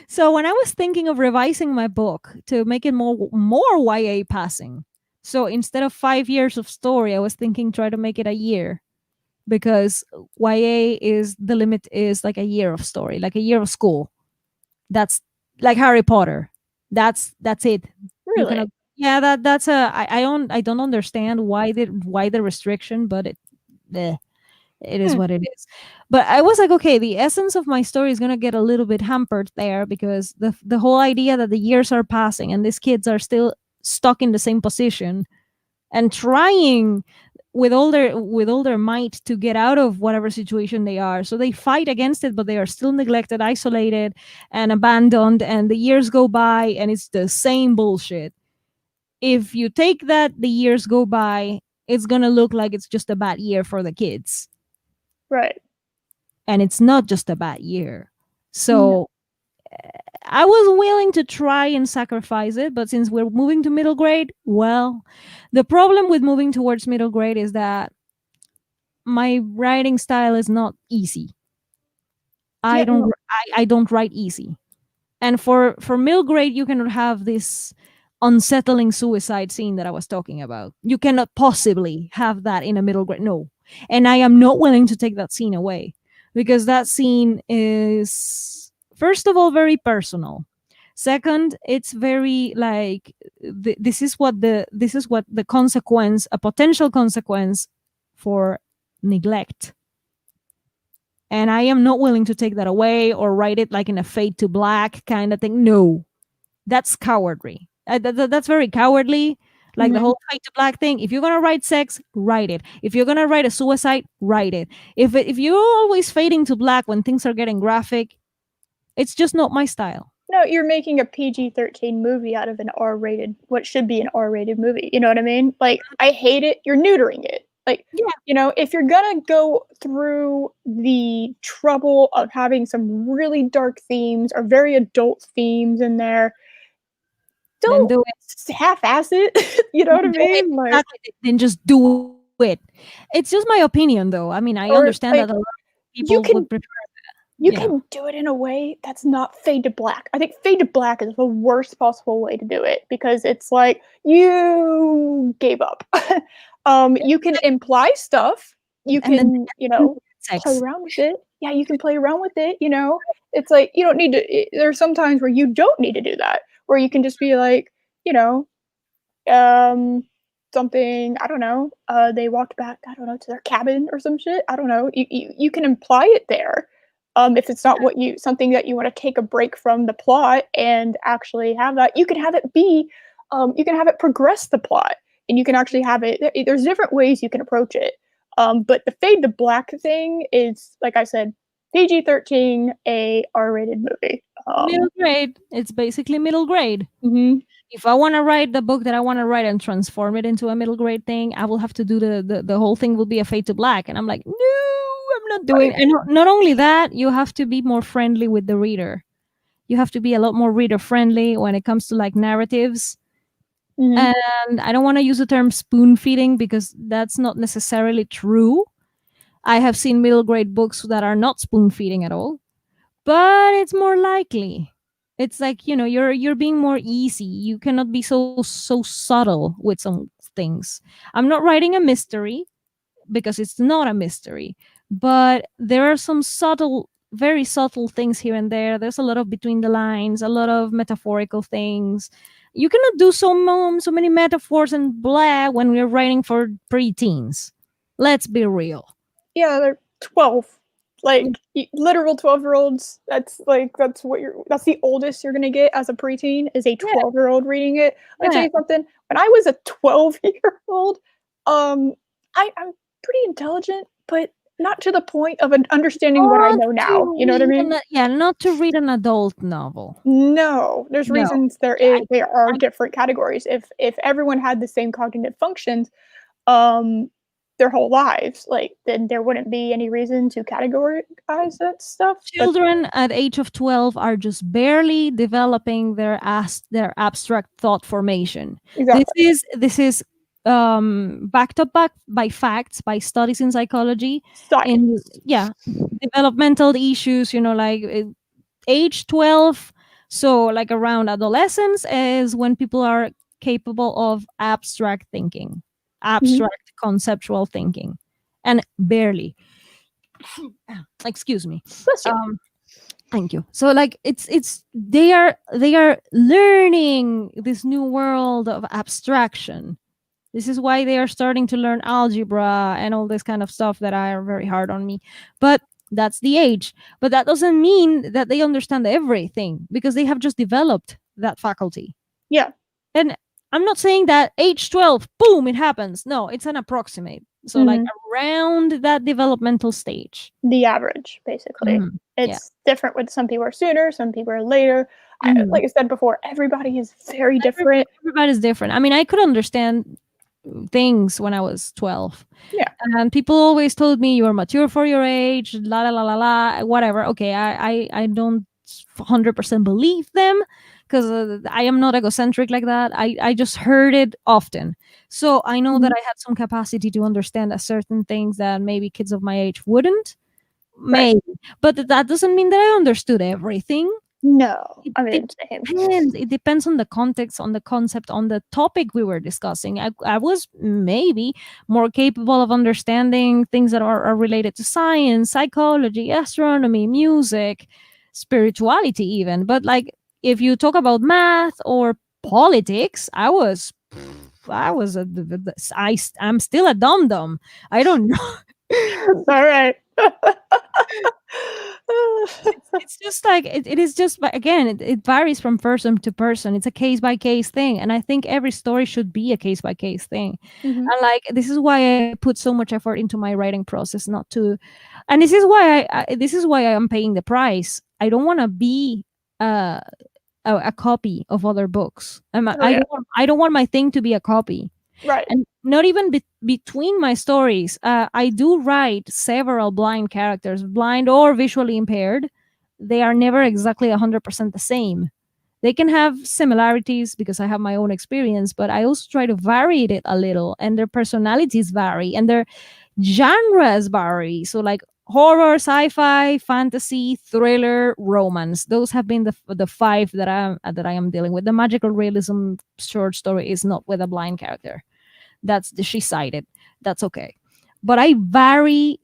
so when I was thinking of revising my book to make it more YA passing, so instead of 5 years of story, I was thinking try to make it a year, because YA is the limit is like a year of story, like a year of school. That's like Harry Potter. That's it. You Really? cannot. Yeah, that's a. I don't understand why the restriction, but eh, it is Hmm, what it is. But I was like, okay, the essence of my story is gonna get a little bit hampered there, because the whole idea that the years are passing and these kids are still stuck in the same position and trying with all their might to get out of whatever situation they are. So they fight against it, but they are still neglected, isolated, and abandoned, and the years go by and it's the same bullshit. If you take that the years go by, it's gonna look like it's just a bad year for the kids. right. And it's not just a bad year. No. So I was willing to try and sacrifice it, but since we're moving to middle grade, well, the problem with moving towards middle grade is that my writing style is not easy. Yeah, no. I don't write easy. And for middle grade, you cannot have this unsettling suicide scene that I was talking about. You cannot possibly have that in a middle grade. No. And I am not willing to take that scene away, because that scene is, first of all, very personal. Second, it's very like this is what the consequence, a potential consequence for neglect, and I am not willing to take that away or write it like in a fade to black kind of thing. No, that's cowardly. That's very cowardly. Like the Mhm. whole fade to black thing. If you're gonna write sex, write it. If you're gonna write a suicide, write it. If you're always fading to black when things are getting graphic, it's just not my style. No, you're making a PG-13 movie out of an R-rated what should be an R-rated movie, you know what I mean? Like, I hate it, you're neutering it. Like, Yeah, if you're gonna go through the trouble of having some really dark themes or very adult themes in there, then don't do it. half-ass it, you know what I Then do it. mean? Like, Exactly. Then just do it. It's just my opinion, though. I mean, I or, understand that like, a lot of you people can would prefer, You you know. can do it in a way that's not fade to black. I think fade to black is the worst possible way to do it because it's like you gave up. You can imply stuff. You And then can, play sex. around with it. Yeah, you can play around with it. It's like you don't need to. There's some times where you don't need to do that, where you can just be like, you know, um, something, I don't know, they walked back, I don't know, to their cabin or some shit. I don't know. You can imply it there. If it's not something that you want to take a break from the plot and actually have that, you can have it be, you can have it progress the plot, and you can actually have it. There's different ways you can approach it. But the fade to black thing is, like I said, PG-13, a R-rated movie. Middle grade. It's basically middle grade. Mhm. If I want to write the book that I want to write and transform it into a middle grade thing, I will have to do the whole thing will be a fade to black. And I'm like, no, I'm not doing. Right. And not only that, you have to be more friendly with the reader. You have to be a lot more reader friendly when it comes to like narratives. Mhm. And I don't want to use the term spoon feeding because that's not necessarily true. I have seen middle grade books that are not spoon feeding at all, but it's more likely. It's like, you're being more easy. You cannot be so subtle with some things. I'm not writing a mystery because it's not a mystery, but there are some subtle, very subtle things here and there. There's a lot of between the lines, a lot of metaphorical things. You cannot do so many metaphors and blah when we're writing for preteens. Let's be real. Yeah, they're 12. Like, literal 12-year-olds. That's the oldest you're gonna get as a preteen is a Yeah, 12-year-old reading it. Let me tell yeah. you something. When I was a 12-year-old, um, I'm pretty intelligent, but not to the point of understanding what I Not know now. to You know what I read mean? not to read an adult novel. No, there's No. reasons Yeah, there are I different categories. If everyone had the same cognitive functions, um, their whole lives, like, then there wouldn't be any reason to categorize that stuff, but children at age of 12 are just barely developing their abstract thought formation. exactly. This is backed up by facts, by studies in psychology, in Science. yeah, developmental issues, like age 12, so like around adolescence is when people are capable of abstract thinking, Mhm. abstract conceptual thinking, and barely, excuse me. Bless you. um Thank you. So like they are learning this new world of abstraction. This is why they are starting to learn algebra and all this kind of stuff that are very hard on me. But that's the age. But that doesn't mean that they understand everything, because they have just developed that faculty. Yeah. And I'm not saying that age 12, boom, it happens. No, it's an approximate. So like Mhm. around that developmental stage. The average, basically. Yeah. It's different with some people are sooner, some people are later. Mhm. Like I said before, everybody is very different. Everybody's different. I mean, I could understand things when I was 12. Yeah. And people always told me you are mature for your age, la la la la la, whatever. Okay, I don't 100% believe them, because I am not egocentric like that. I just heard it often. So I know that Mhm. I had some capacity to understand a certain things that maybe kids of my age wouldn't. Right. Maybe. But that doesn't mean that I understood everything. No. It I mean, same. depends. It depends on the context, on the concept, on the topic we were discussing. I was maybe more capable of understanding things that are related to science, psychology, astronomy, music, spirituality, even. But like, if you talk about math or politics, I'm still a dum dum. I don't know. All right. It's just like it is just, but again, it varies from person to person. It's a case by case thing, and I think every story should be a case by case thing. Mhm. And like, this is why I put so much effort into my writing process, not to, and this is why this is why I am paying the price. I don't want to be uh, a copy of other books. Oh yeah. I don't want my thing to be a copy. Right. And not even between my stories, I do write several blind characters, blind or visually impaired. They are never exactly 100% the same. They can have similarities because I have my own experience, but I also try to vary it a little, and their personalities vary and their genres vary. So like horror, sci-fi, fantasy, thriller, romance. Those have been the five that I am dealing with. The magical realism short story is not with a blind character. She's sighted. That's okay. But I vary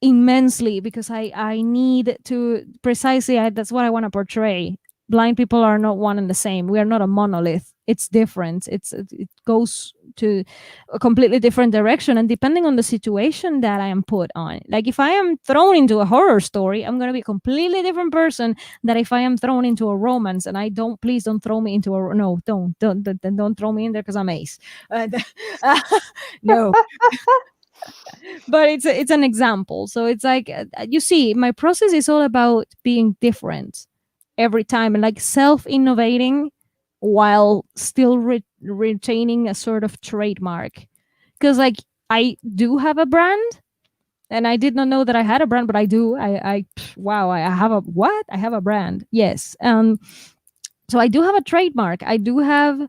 immensely because I need to precisely, that's what I want to portray. Blind people are not one and the same. We are not a monolith. It's different. It goes to a completely different direction, and depending on the situation that I am put on. Like, if I am thrown into a horror story, I'm going to be a completely different person than if I am thrown into a romance. And I don't, please don't throw me into a, no, don't throw me in there because I'm ace. No, but it's an example. So it's like, you see, my process is all about being different every time, and like self innovating while still retaining a sort of trademark. Because like, I do have a brand, and I did not know that I had a brand, but I do. Wow, I have a what? I have a brand. Yes. So I do have a trademark. I do have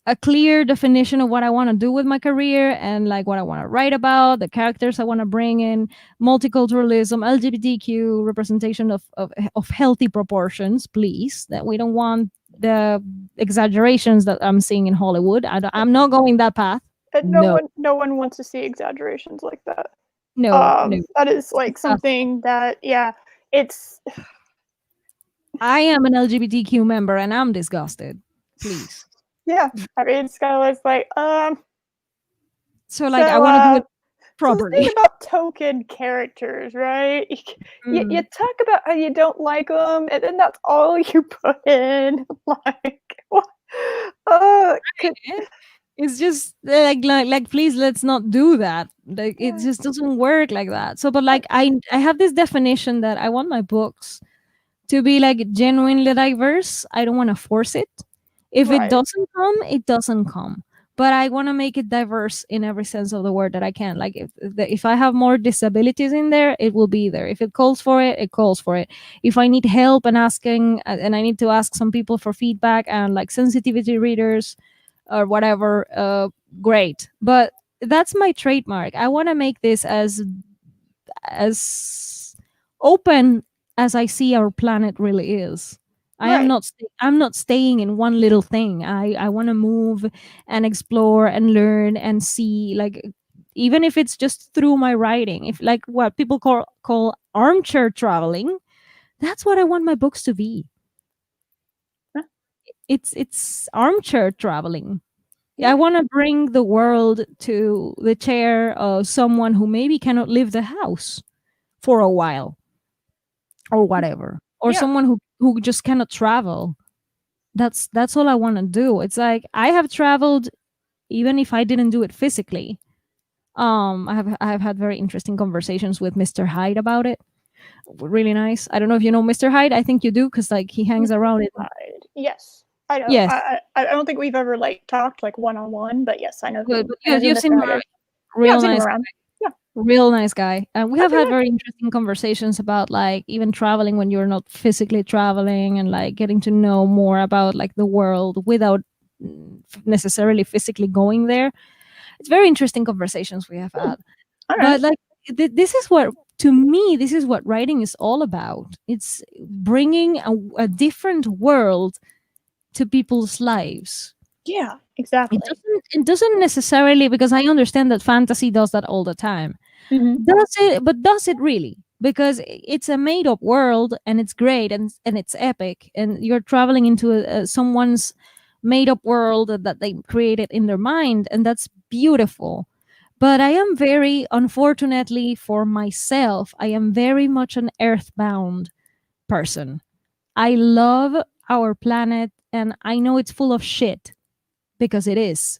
a clear definition of what I want to do with my career, and like what I want to write about, the characters I want to bring in, multiculturalism, LGBTQ representation of healthy proportions, please. That we don't want the exaggerations that I'm seeing in Hollywood. I'm not going that path. And No, no one wants to see exaggerations like that. no. That is It's like disgusting. something that, yeah, it's I am an LGBTQ member and I'm disgusted. Please. yeah. I mean, it's kind of like So like, I so want to do it so the thing properly. about token characters, right? You Mm. talk about how you don't like them, and then that's all you put in. Like, what? Could Eh? It's just like please let's not do that. Like it Yeah. just doesn't work like that. So but I, like I have this definition that I want my books to be like genuinely diverse. I don't want to force it. If it right. doesn't come, it doesn't come. But I want to make it diverse in every sense of the word that I can. Like if I have more disabilities in there, it will be there. If it calls for it, it calls for it. If I need help and asking, and I need to ask some people for feedback and like sensitivity readers or whatever, great. But that's my trademark. I want to make this as open as I see our planet really is. Right. I'm not staying in one little thing. I want to move and explore and learn and see, like, even if it's just through my writing. If like what people call armchair traveling, that's what I want my books to be. Huh, It's armchair traveling. I yeah. want to bring the world to the chair of someone who maybe cannot leave the house for a while or whatever, or Yeah. someone who just cannot travel. That's all I want to do. It's like I have traveled even if I didn't do it physically. I have had very interesting conversations with Mr. Hyde about it. Really nice. I don't know if you know Mr. Hyde. I think you do because like he hangs Mr. around in. Hyde. Yes. I know. Yes, I don't think we've ever like talked like one on one, but yes, but I know who you've Mr. seen him Hyde around. is. Yeah, I've Real seen him nice. around. Yeah. Real nice guy. And we have Okay, had nice. very interesting conversations about like even traveling when you're not physically traveling and like getting to know more about like the world without necessarily physically going there. It's very interesting conversations we have Hmm. had. All right. But like this is what, to me, this is what writing is all about. It's bringing a different world to people's lives. Yeah, It exactly. doesn't necessarily, because I understand that fantasy does that all the time. Hmm. Does it really? Because it's a made up world and it's great and it's epic and you're traveling into someone's made up world that they created in their mind, and that's beautiful. But I am very, unfortunately for myself, I am very much an earthbound person. I love our planet and I know it's full of shit because it is.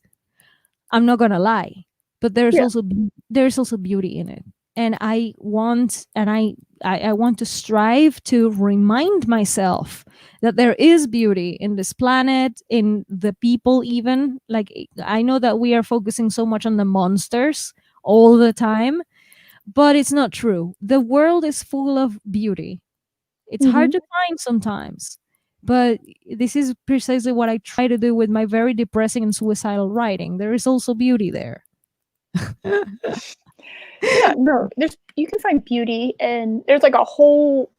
I'm not gonna lie, but Yeah. there's also beauty in it, and I want to strive to remind myself that there is beauty in this planet, in the people. Even like I know that we are focusing so much on the monsters all the time, but it's not true. The world is full of beauty. It's hard Hmm. to find sometimes. But this is precisely what I try to do with my very depressing and suicidal writing. There is also beauty there. Yeah. No, there's you can find beauty, and there's like a whole.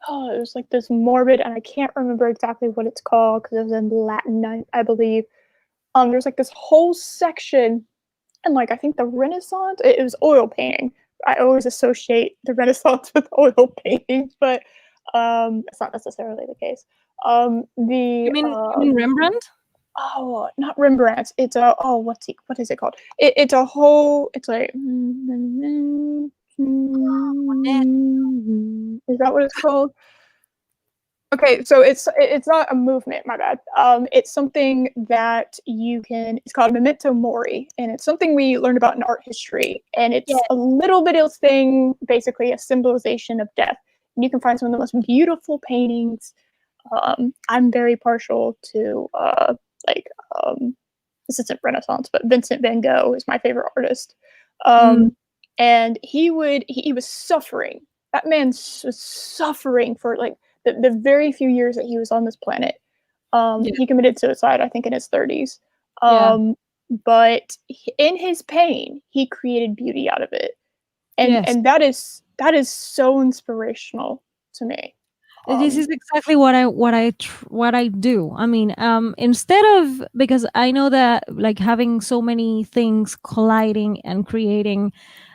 Oh, it was like this morbid, and I can't remember exactly what it's called because it was in Latin, I believe. There's like this whole section, and like I think the Renaissance, it was oil painting. I always associate the Renaissance with oil painting, but it's not necessarily the case. The You mean Rembrandt? oh, not Rembrandt. It's a oh, what is it called? It's a whole. It's like is that what it's called? Okay, so it's not a movement, my bad. It's something that you can. It's called memento mori, and it's something we learned about in art history. And Yeah. it's a little bit of thing, basically a symbolization of death. And you can find some of the most beautiful paintings. I'm very partial to like this isn't Renaissance, but Vincent van Gogh is my favorite artist. Mm, Um, and he was suffering. That man was suffering for like the very few years that he was on this planet. yeah. He committed suicide, I think, in his 30s. Yeah. Um, but in his pain, he created beauty out of it, Yes. and that is so inspirational to me. This Um, is exactly what I do. I mean, instead of, because I know that like having so many things colliding and creating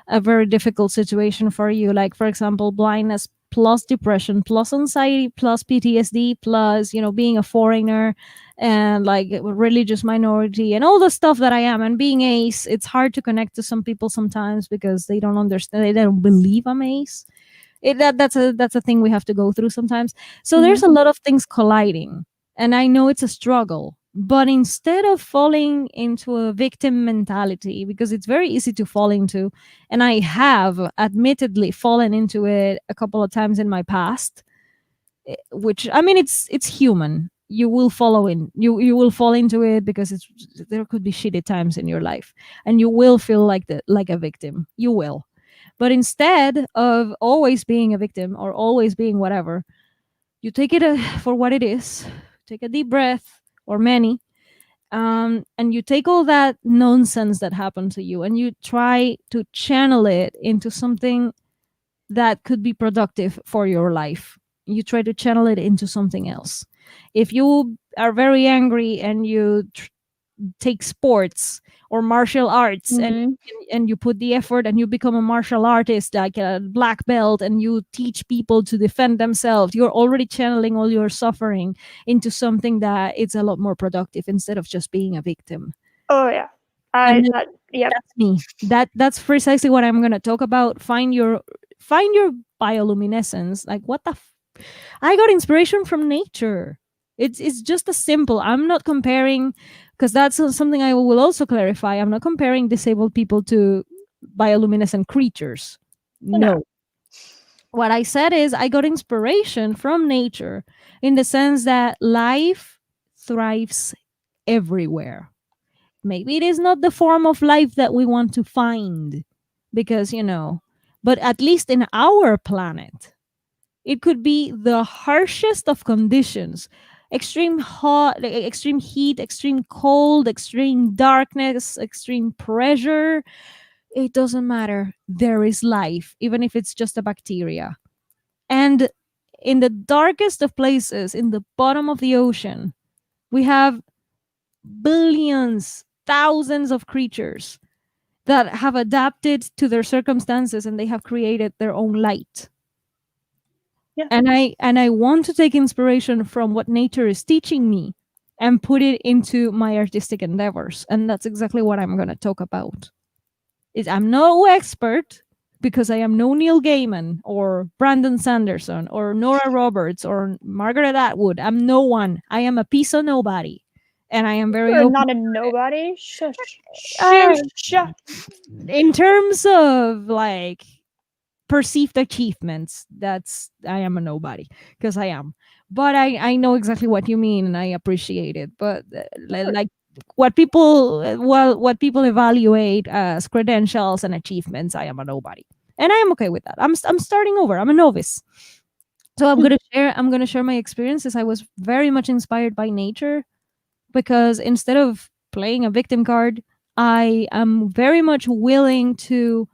a very difficult situation for you, like for example, blindness plus depression plus anxiety plus PTSD plus being a foreigner and like a religious minority and all the stuff that I am, and being ace, it's hard to connect to some people sometimes because they don't understand, they don't believe I'm ace. That's a thing we have to go through sometimes. So there's mhm, a lot of things colliding, and I know it's a struggle But instead of falling into a victim mentality, because it's very easy to fall into, and I have admittedly fallen into it a couple of times in my past, which I mean, it's human. You will follow in you will fall into it because it's there could be shitty times in your life, and you will feel like a victim. You will. But instead of always being a victim or always being whatever, you take it for what it is. Take a deep breath or many, and you take all that nonsense that happened to you and you try to channel it into something that could be productive for your life. You try to channel it into something else. If you are very angry and you take sports or martial arts, Mhm. and you put the effort and you become a martial artist like a black belt and you teach people to defend themselves, you're already channeling all your suffering into something that it's a lot more productive instead of just being a victim. Oh yeah. And Yep. that's me. That's precisely what I'm going to talk about. Find your bioluminescence. Like what the I got inspiration from nature. It's just as simple. I'm not comparing, because that's something I will also clarify. I'm not comparing disabled people to bioluminescent creatures. No. No. What I said is I got inspiration from nature in the sense that life thrives everywhere. Maybe it is not the form of life that we want to find because, but at least in our planet, it could be the harshest of conditions: extreme hot, extreme heat, extreme cold, extreme darkness, extreme pressure. It doesn't matter. There is life, even if it's just a bacteria. And in the darkest of places, in the bottom of the ocean, we have billions, thousands of creatures that have adapted to their circumstances and they have created their own light. Yeah. And I want to take inspiration from what nature is teaching me and put it into my artistic endeavors, and that's exactly what I'm going to talk about. I'm no expert, because I am no Neil Gaiman or Brandon Sanderson or Nora Roberts or Margaret Atwood. I'm no one. I am a piece of nobody, and I am very You're open. not a nobody. Shush. uh, Shush. in terms of like perceived achievements, that's I am a nobody, because I am. But I know exactly what you mean and I appreciate it. But like what people evaluate as credentials and achievements, I am a nobody, and I am okay with that. I'm starting over. I'm a novice. So I'm gonna share my experiences. I was very much inspired by nature, because instead of playing a victim card, I am very much willing to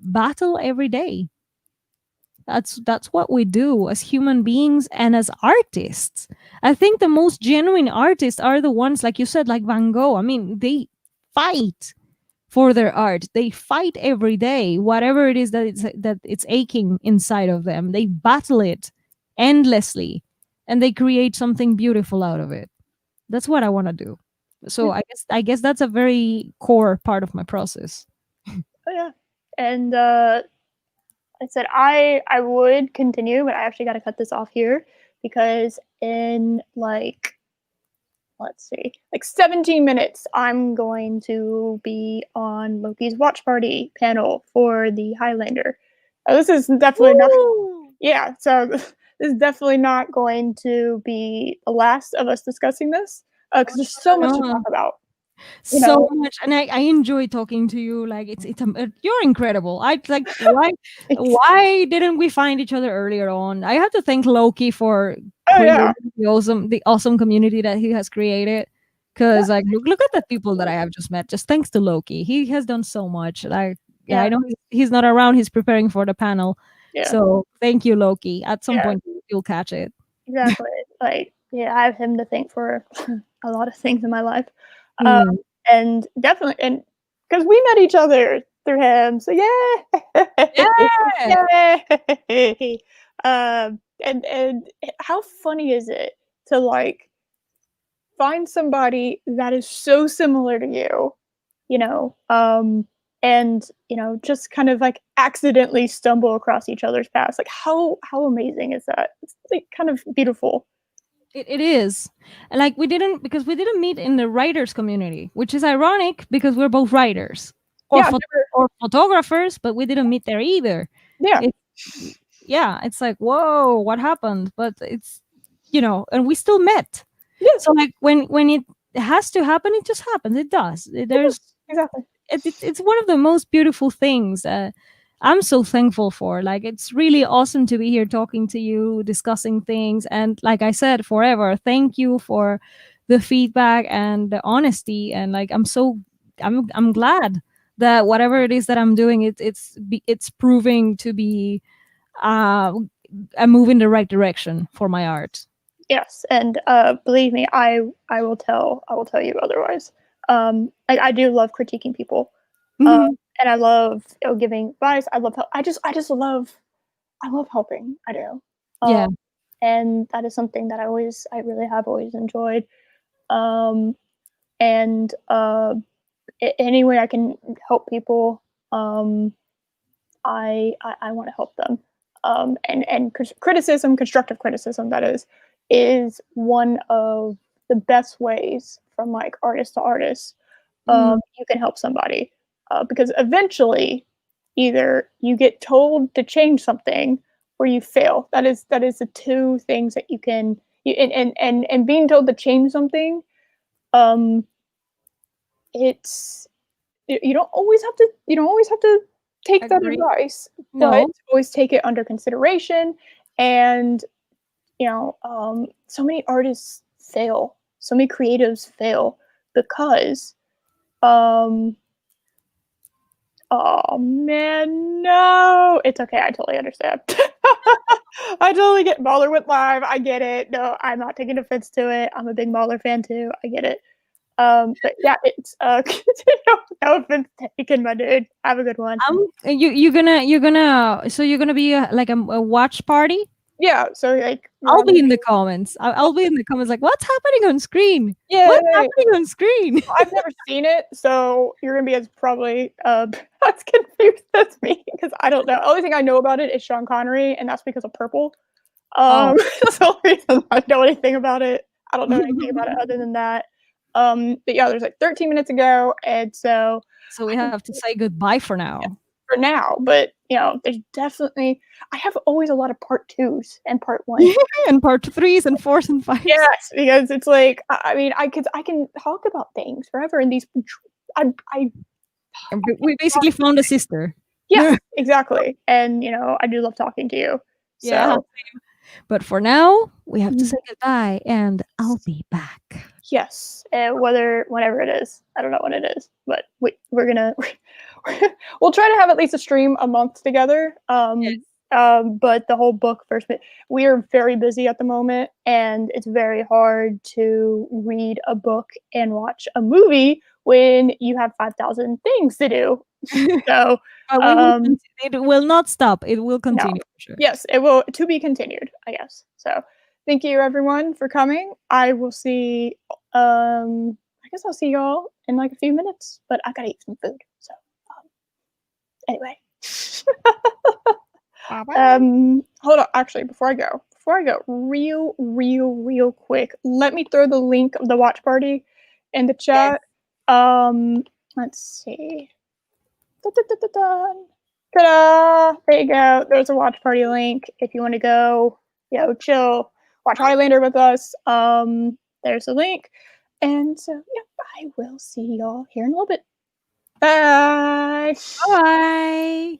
battle every day. That's what we do as human beings and as artists. I think the most genuine artists are the ones, like you said, like Van Gogh. I mean, they fight for their art. They fight every day, whatever it is that it's aching inside of them. They battle it endlessly, and they create something beautiful out of it. That's what I want to do. So Yeah. I guess that's a very core part of my process. Oh yeah. And I said I would continue, but I actually got to cut this off here because in like let's see, like 17 minutes, I'm going to be on Loki's watch party panel for the Highlander. This is definitely not, Woo! yeah. So this is definitely not going to be the last of us discussing this because there's so much to talk No. about. You So know, much, and I enjoy talking to you. Like you're incredible. I like it's why didn't we find each other earlier on? I have to thank Loki for oh yeah, creating the awesome community that he has created. yeah, Because like look at the people that I have just met, just thanks to Loki. He has done so much. Like yeah, I yeah, know he's not around. He's preparing for the panel. yeah, So thank you, Loki. At some yeah. point you'll catch it. Exactly. Like, yeah, I have him to thank for a lot of things in my life. Um, Mm. and definitely, and because we met each other through him, so yay, Yeah. yay. And how funny is it to like find somebody that is so similar to you, you know, and just kind of like accidentally stumble across each other's paths. Like how amazing is that? It's like kind of beautiful. It is. And like we didn't meet in the writers community, which is ironic because we're both writers or Yeah, I've never. or photographers, but we didn't meet there either. Yeah, It, yeah, it's like, whoa, what happened? But it's, and we still met. yes, So like when it has to happen, it just happens. It does. There's exactly. it's one of the most beautiful things I'm so thankful for. Like, it's really awesome to be here talking to you, discussing things, and like I said, forever. Thank you for the feedback and the honesty. And like, I'm glad that whatever it is that I'm doing, it's proving to be uh, a move in the right direction for my art. Yes, and believe me, I will tell you otherwise. I do love critiquing people, Mhm. and I love giving advice. I love help. I love helping. I do, Yeah. and that is something that I really have always enjoyed. Um, and any way I can help people, um, I want to help them. And criticism, constructive criticism, that is one of the best ways from like artist to artist. Mm, You can help somebody because eventually, either you get told to change something or you fail. That is the two things that you can. And being told to change something, um, it's you don't always have to take that agree. advice, but No. always take it under consideration. And so many artists fail, so many creatives fail because um oh man, no, it's okay, I totally understand. I totally get Mahler went live, I get it. No, I'm not taking offense to it, I'm a big Mahler fan too, I get it. But yeah, it's no offense taken, my dude. Have a good one. You're gonna be like a watch party. Yeah, so like we're I'll all be gonna in be the comments. I'll be in the comments like, what's happening on screen? What's yay. happening on screen? I've never seen it, so you're gonna be as probably as confused as me because I don't know. The only thing I know about it is Sean Connery, and that's because of Purple. Oh. That's the only reason I know anything about it. I don't know anything about it other than that. But yeah, there's like 13 minutes ago, and so So we I have to say goodbye for now. for now. But there's definitely I have always a lot of part twos and part ones. And part threes and fours and fives. Yes, because it's like I mean I can talk about things forever, and these I And we basically found a sister. yes, exactly. And I do love talking to you. Yeah. So But for now, we have to mm, say goodbye, and I'll be back. yes, whenever it is, I don't know when it is, but we're gonna we'll try to have at least a stream a month together. But the whole book first, we are very busy at the moment, and it's very hard to read a book and watch a movie when you have 5,000 things to do. So, But um, it will not stop. It will no. continue for sure. Yes, it will to be continued, I guess. So, thank you everyone for coming. I will see I guess I'll see y'all in like a few minutes, but I got to eat some food. So, anyway. Bye-bye. Hold on, actually before I go real quick, let me throw the link of the watch party in the Yes. chat. Let's see. Da, da, da, da, da. Ta-da! There you go. There's a watch party link if you want to go, chill, watch Highlander with us. There's a link. And so, yeah, I will see y'all here in a little bit. Bye. Bye.